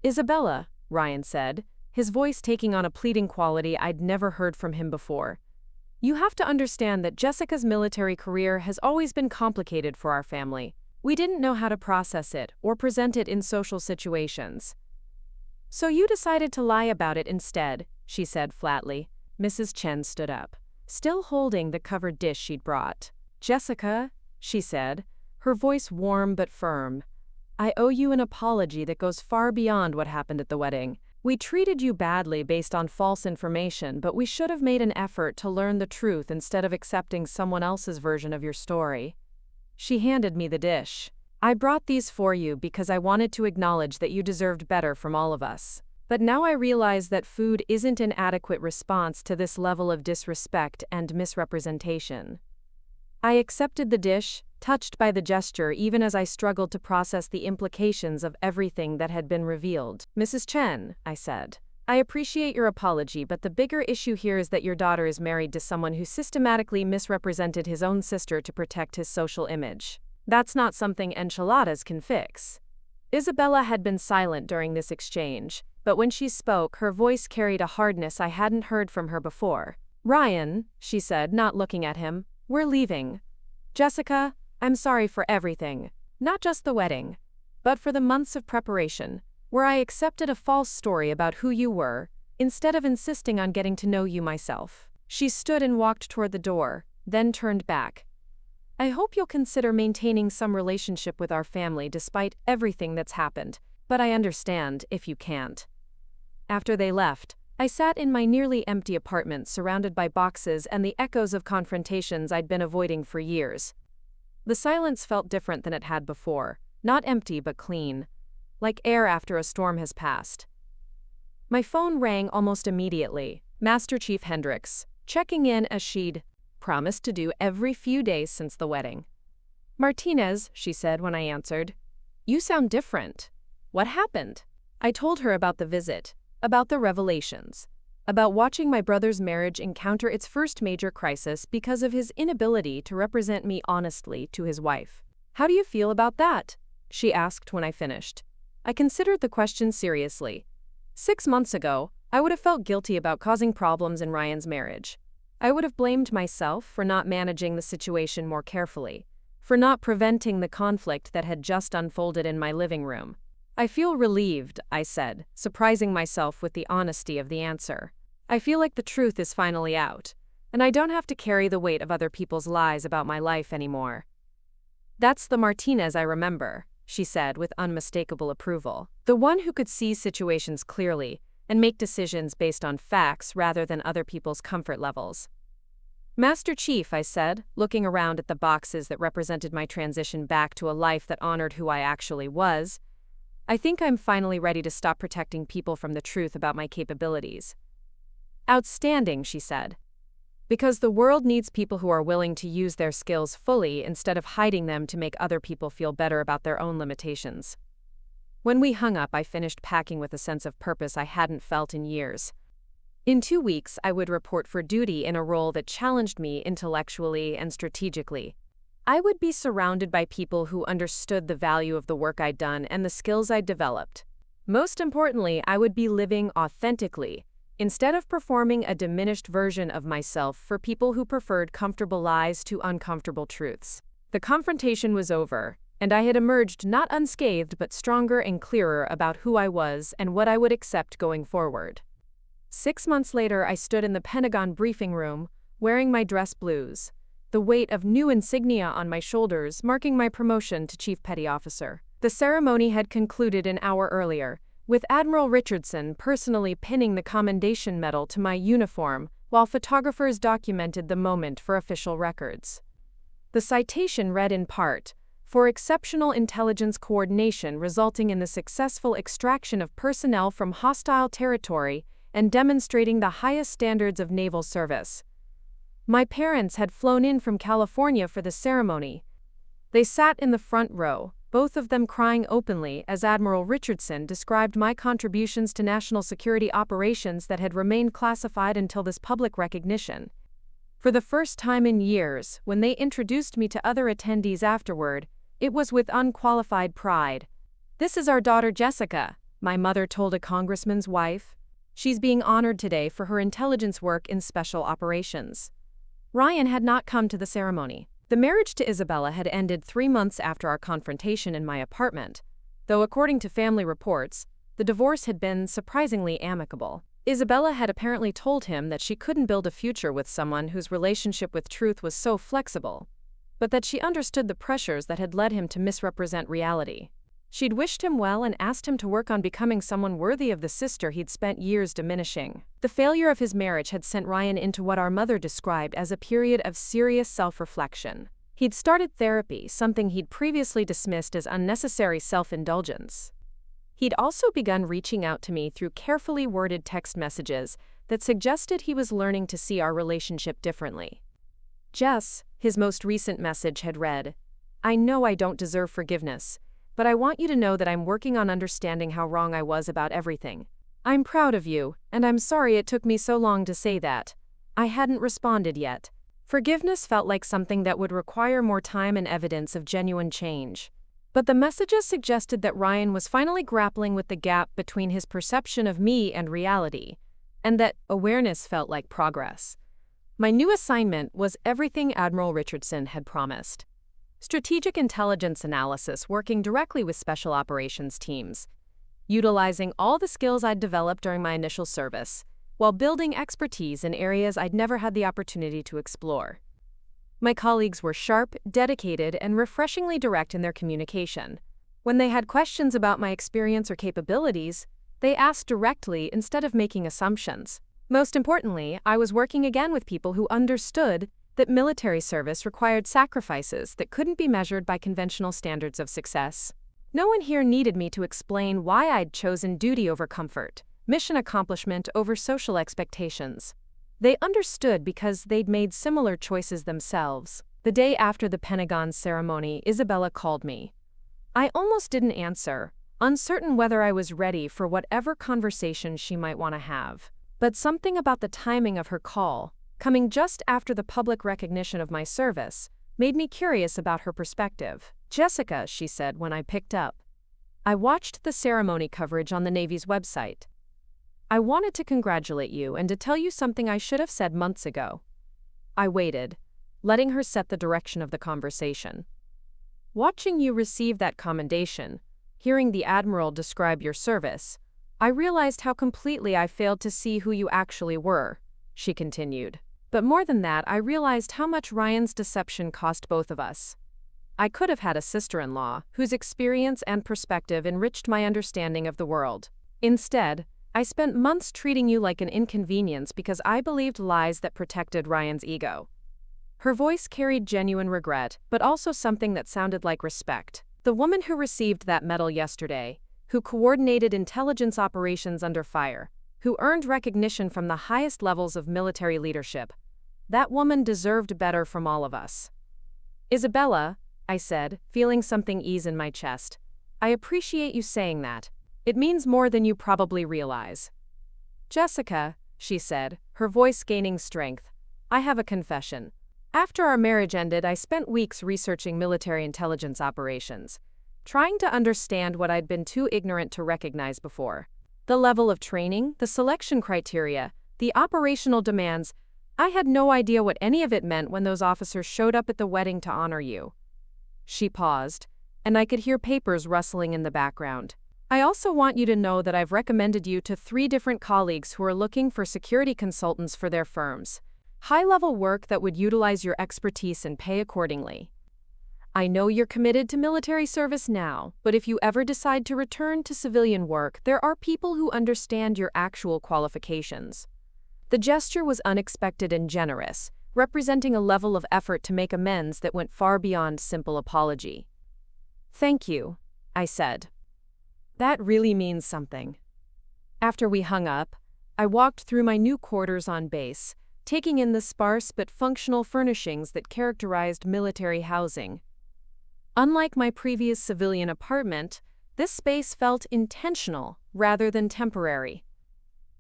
"Isabella," Ryan said, his voice taking on a pleading quality I'd never heard from him before, "you have to understand that Jessica's military career has always been complicated for our family. We didn't know how to process it or present it in social situations. So you decided to lie about it instead," she said flatly. Mrs. Chen stood up, still holding the covered dish she'd brought. "Jessica," she said, her voice warm but firm, "I owe you an apology that goes far beyond what happened at the wedding. We treated you badly based on false information, but we should have made an effort to learn the truth instead of accepting someone else's version of your story." She handed me the dish. "I brought these for you because I wanted to acknowledge that you deserved better from all of us. But now I realize that food isn't an adequate response to this level of disrespect and misrepresentation." I accepted the dish, touched by the gesture even as I struggled to process the implications of everything that had been revealed. "Mrs. Chen," I said, "I appreciate your apology, but the bigger issue here is that your daughter is married to someone who systematically misrepresented his own sister to protect his social image. That's not something enchiladas can fix." Isabella had been silent during this exchange, but when she spoke, her voice carried a hardness I hadn't heard from her before. "Ryan," she said, not looking at him, "we're leaving. Jessica, I'm sorry for everything. Not just the wedding, but for the months of preparation, where I accepted a false story about who you were, instead of insisting on getting to know you myself." She stood and walked toward the door, then turned back. "I hope you'll consider maintaining some relationship with our family despite everything that's happened, but I understand if you can't." After they left, I sat in my nearly empty apartment surrounded by boxes and the echoes of confrontations I'd been avoiding for years. The silence felt different than it had before, not empty but clean, like air after a storm has passed. My phone rang almost immediately. Master Chief Hendricks, checking in as she'd promised to do every few days since the wedding. "Martinez," she said when I answered, "you sound different. What happened?" I told her about the visit, about the revelations, about watching my brother's marriage encounter its first major crisis because of his inability to represent me honestly to his wife. "How do you feel about that?" she asked when I finished. I considered the question seriously. 6 months ago, I would have felt guilty about causing problems in Ryan's marriage. I would have blamed myself for not managing the situation more carefully, for not preventing the conflict that had just unfolded in my living room. "I feel relieved," I said, surprising myself with the honesty of the answer. "I feel like the truth is finally out, and I don't have to carry the weight of other people's lies about my life anymore." "That's the Martinez I remember," she said with unmistakable approval. "The one who could see situations clearly and make decisions based on facts rather than other people's comfort levels." "Master Chief," I said, looking around at the boxes that represented my transition back to a life that honored who I actually was, "I think I'm finally ready to stop protecting people from the truth about my capabilities." "Outstanding," she said. "Because the world needs people who are willing to use their skills fully instead of hiding them to make other people feel better about their own limitations." When we hung up, I finished packing with a sense of purpose I hadn't felt in years. In 2 weeks, I would report for duty in a role that challenged me intellectually and strategically. I would be surrounded by people who understood the value of the work I'd done and the skills I'd developed. Most importantly, I would be living authentically, instead of performing a diminished version of myself for people who preferred comfortable lies to uncomfortable truths. The confrontation was over, and I had emerged not unscathed but stronger and clearer about who I was and what I would accept going forward. 6 months later, I stood in the Pentagon briefing room, wearing my dress blues, the weight of new insignia on my shoulders marking my promotion to Chief Petty Officer. The ceremony had concluded an hour earlier, with Admiral Richardson personally pinning the Commendation Medal to my uniform while photographers documented the moment for official records. The citation read in part, "For exceptional intelligence coordination resulting in the successful extraction of personnel from hostile territory and demonstrating the highest standards of naval service." My parents had flown in from California for the ceremony. They sat in the front row, both of them crying openly as Admiral Richardson described my contributions to national security operations that had remained classified until this public recognition. For the first time in years, when they introduced me to other attendees afterward, it was with unqualified pride. "This is our daughter Jessica," my mother told a congressman's wife. "She's being honored today for her intelligence work in special operations." Ryan had not come to the ceremony. The marriage to Isabella had ended 3 months after our confrontation in my apartment, though according to family reports, the divorce had been surprisingly amicable. Isabella had apparently told him that she couldn't build a future with someone whose relationship with truth was so flexible, but that she understood the pressures that had led him to misrepresent reality. She'd wished him well and asked him to work on becoming someone worthy of the sister he'd spent years diminishing. The failure of his marriage had sent Ryan into what our mother described as a period of serious self-reflection. He'd started therapy, something he'd previously dismissed as unnecessary self-indulgence. He'd also begun reaching out to me through carefully worded text messages that suggested he was learning to see our relationship differently. "Jess," his most recent message had read, "I know I don't deserve forgiveness, but I want you to know that I'm working on understanding how wrong I was about everything. I'm proud of you, and I'm sorry it took me so long to say that." I hadn't responded yet. Forgiveness felt like something that would require more time and evidence of genuine change. But the messages suggested that Ryan was finally grappling with the gap between his perception of me and reality, and that awareness felt like progress. My new assignment was everything Admiral Richardson had promised. Strategic intelligence analysis, working directly with special operations teams, utilizing all the skills I'd developed during my initial service, while building expertise in areas I'd never had the opportunity to explore. My colleagues were sharp, dedicated, and refreshingly direct in their communication. When they had questions about my experience or capabilities, they asked directly instead of making assumptions. Most importantly, I was working again with people who understood that military service required sacrifices that couldn't be measured by conventional standards of success. No one here needed me to explain why I'd chosen duty over comfort, mission accomplishment over social expectations. They understood because they'd made similar choices themselves. The day after the Pentagon ceremony, Isabella called me. I almost didn't answer, uncertain whether I was ready for whatever conversation she might want to have. But something about the timing of her call, coming just after the public recognition of my service, made me curious about her perspective. "Jessica," she said when I picked up. "I watched the ceremony coverage on the Navy's website. I wanted to congratulate you and to tell you something I should have said months ago." I waited, letting her set the direction of the conversation. "Watching you receive that commendation, hearing the Admiral describe your service, I realized how completely I failed to see who you actually were," she continued. "But more than that, I realized how much Ryan's deception cost both of us. I could have had a sister-in-law whose experience and perspective enriched my understanding of the world. Instead, I spent months treating you like an inconvenience because I believed lies that protected Ryan's ego." Her voice carried genuine regret, but also something that sounded like respect. The woman who received that medal yesterday, who coordinated intelligence operations under fire, who earned recognition from the highest levels of military leadership, that woman deserved better from all of us. "Isabella," I said, feeling something ease in my chest, "I appreciate you saying that. It means more than you probably realize." "Jessica," she said, her voice gaining strength, "I have a confession. After our marriage ended, I spent weeks researching military intelligence operations, trying to understand what I'd been too ignorant to recognize before. The level of training, the selection criteria, the operational demands, I had no idea what any of it meant when those officers showed up at the wedding to honor you." She paused, and I could hear papers rustling in the background. "I also want you to know that I've recommended you to 3 different colleagues who are looking for security consultants for their firms. High-level work that would utilize your expertise and pay accordingly. I know you're committed to military service now, but if you ever decide to return to civilian work, there are people who understand your actual qualifications." The gesture was unexpected and generous, representing a level of effort to make amends that went far beyond simple apology. "Thank you," I said. "That really means something." After we hung up, I walked through my new quarters on base, taking in the sparse but functional furnishings that characterized military housing. Unlike my previous civilian apartment, this space felt intentional rather than temporary.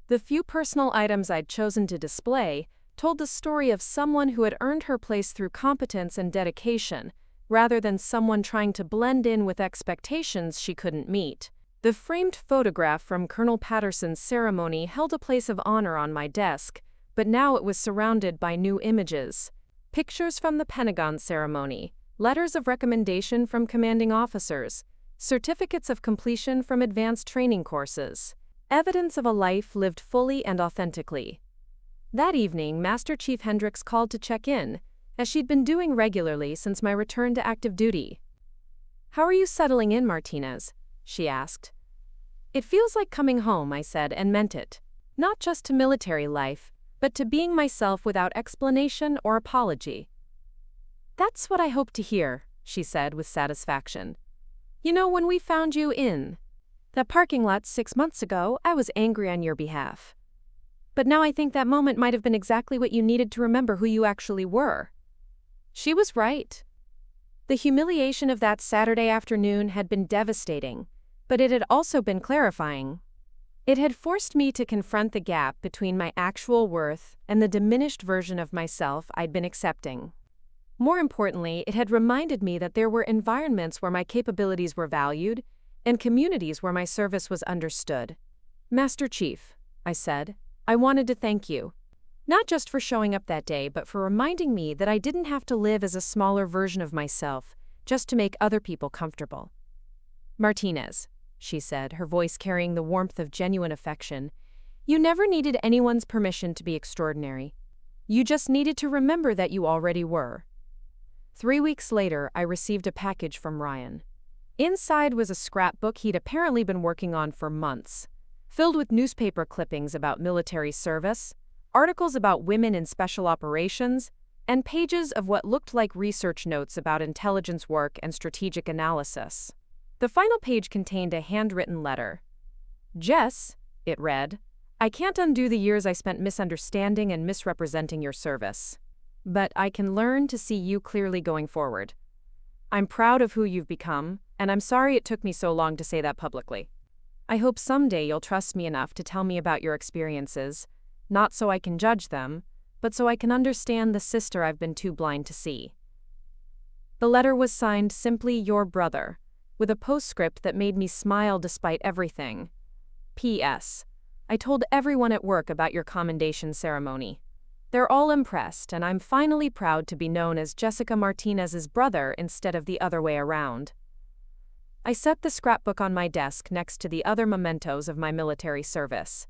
The few personal items I'd chosen to display told the story of someone who had earned her place through competence and dedication, rather than someone trying to blend in with expectations she couldn't meet. The framed photograph from Colonel Patterson's ceremony held a place of honor on my desk, but now it was surrounded by new images. Pictures from the Pentagon ceremony, letters of recommendation from commanding officers, certificates of completion from advanced training courses, evidence of a life lived fully and authentically. That evening, Master Chief Hendricks called to check in, as she'd been doing regularly since my return to active duty. "How are you settling in, Martinez?" she asked. "It feels like coming home," I said, and meant it. Not just to military life, but to being myself without explanation or apology. "That's what I hoped to hear," she said with satisfaction. "You know, when we found you in that parking lot 6 months ago, I was angry on your behalf. But now I think that moment might have been exactly what you needed to remember who you actually were." She was right. The humiliation of that Saturday afternoon had been devastating, but it had also been clarifying. It had forced me to confront the gap between my actual worth and the diminished version of myself I'd been accepting. More importantly, it had reminded me that there were environments where my capabilities were valued and communities where my service was understood. "Master Chief," I said, "I wanted to thank you. Not just for showing up that day, but for reminding me that I didn't have to live as a smaller version of myself just to make other people comfortable." "Martinez," she said, her voice carrying the warmth of genuine affection, "you never needed anyone's permission to be extraordinary. You just needed to remember that you already were." 3 weeks later, I received a package from Ryan. Inside was a scrapbook he'd apparently been working on for months, filled with newspaper clippings about military service, articles about women in special operations, and pages of what looked like research notes about intelligence work and strategic analysis. The final page contained a handwritten letter. "Jess," it read, "I can't undo the years I spent misunderstanding and misrepresenting your service. But I can learn to see you clearly going forward. I'm proud of who you've become, and I'm sorry it took me so long to say that publicly. I hope someday you'll trust me enough to tell me about your experiences, not so I can judge them, but so I can understand the sister I've been too blind to see." The letter was signed simply "Your Brother," with a postscript that made me smile despite everything. "P.S. I told everyone at work about your commendation ceremony. They're all impressed, and I'm finally proud to be known as Jessica Martinez's brother instead of the other way around." I set the scrapbook on my desk next to the other mementos of my military service.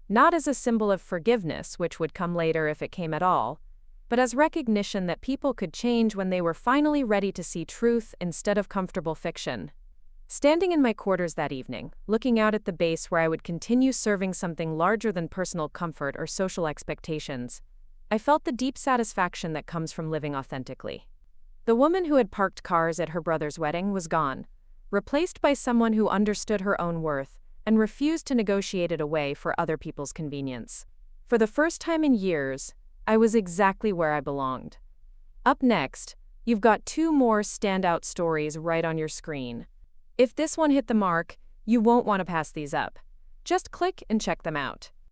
Not as a symbol of forgiveness, which would come later if it came at all, but as recognition that people could change when they were finally ready to see truth instead of comfortable fiction. Standing in my quarters that evening, looking out at the base where I would continue serving something larger than personal comfort or social expectations, I felt the deep satisfaction that comes from living authentically. The woman who had parked cars at her brother's wedding was gone, replaced by someone who understood her own worth and refused to negotiate it away for other people's convenience. For the first time in years, I was exactly where I belonged. Up next, you've got 2 more standout stories right on your screen. If this one hit the mark, you won't want to pass these up. Just click and check them out.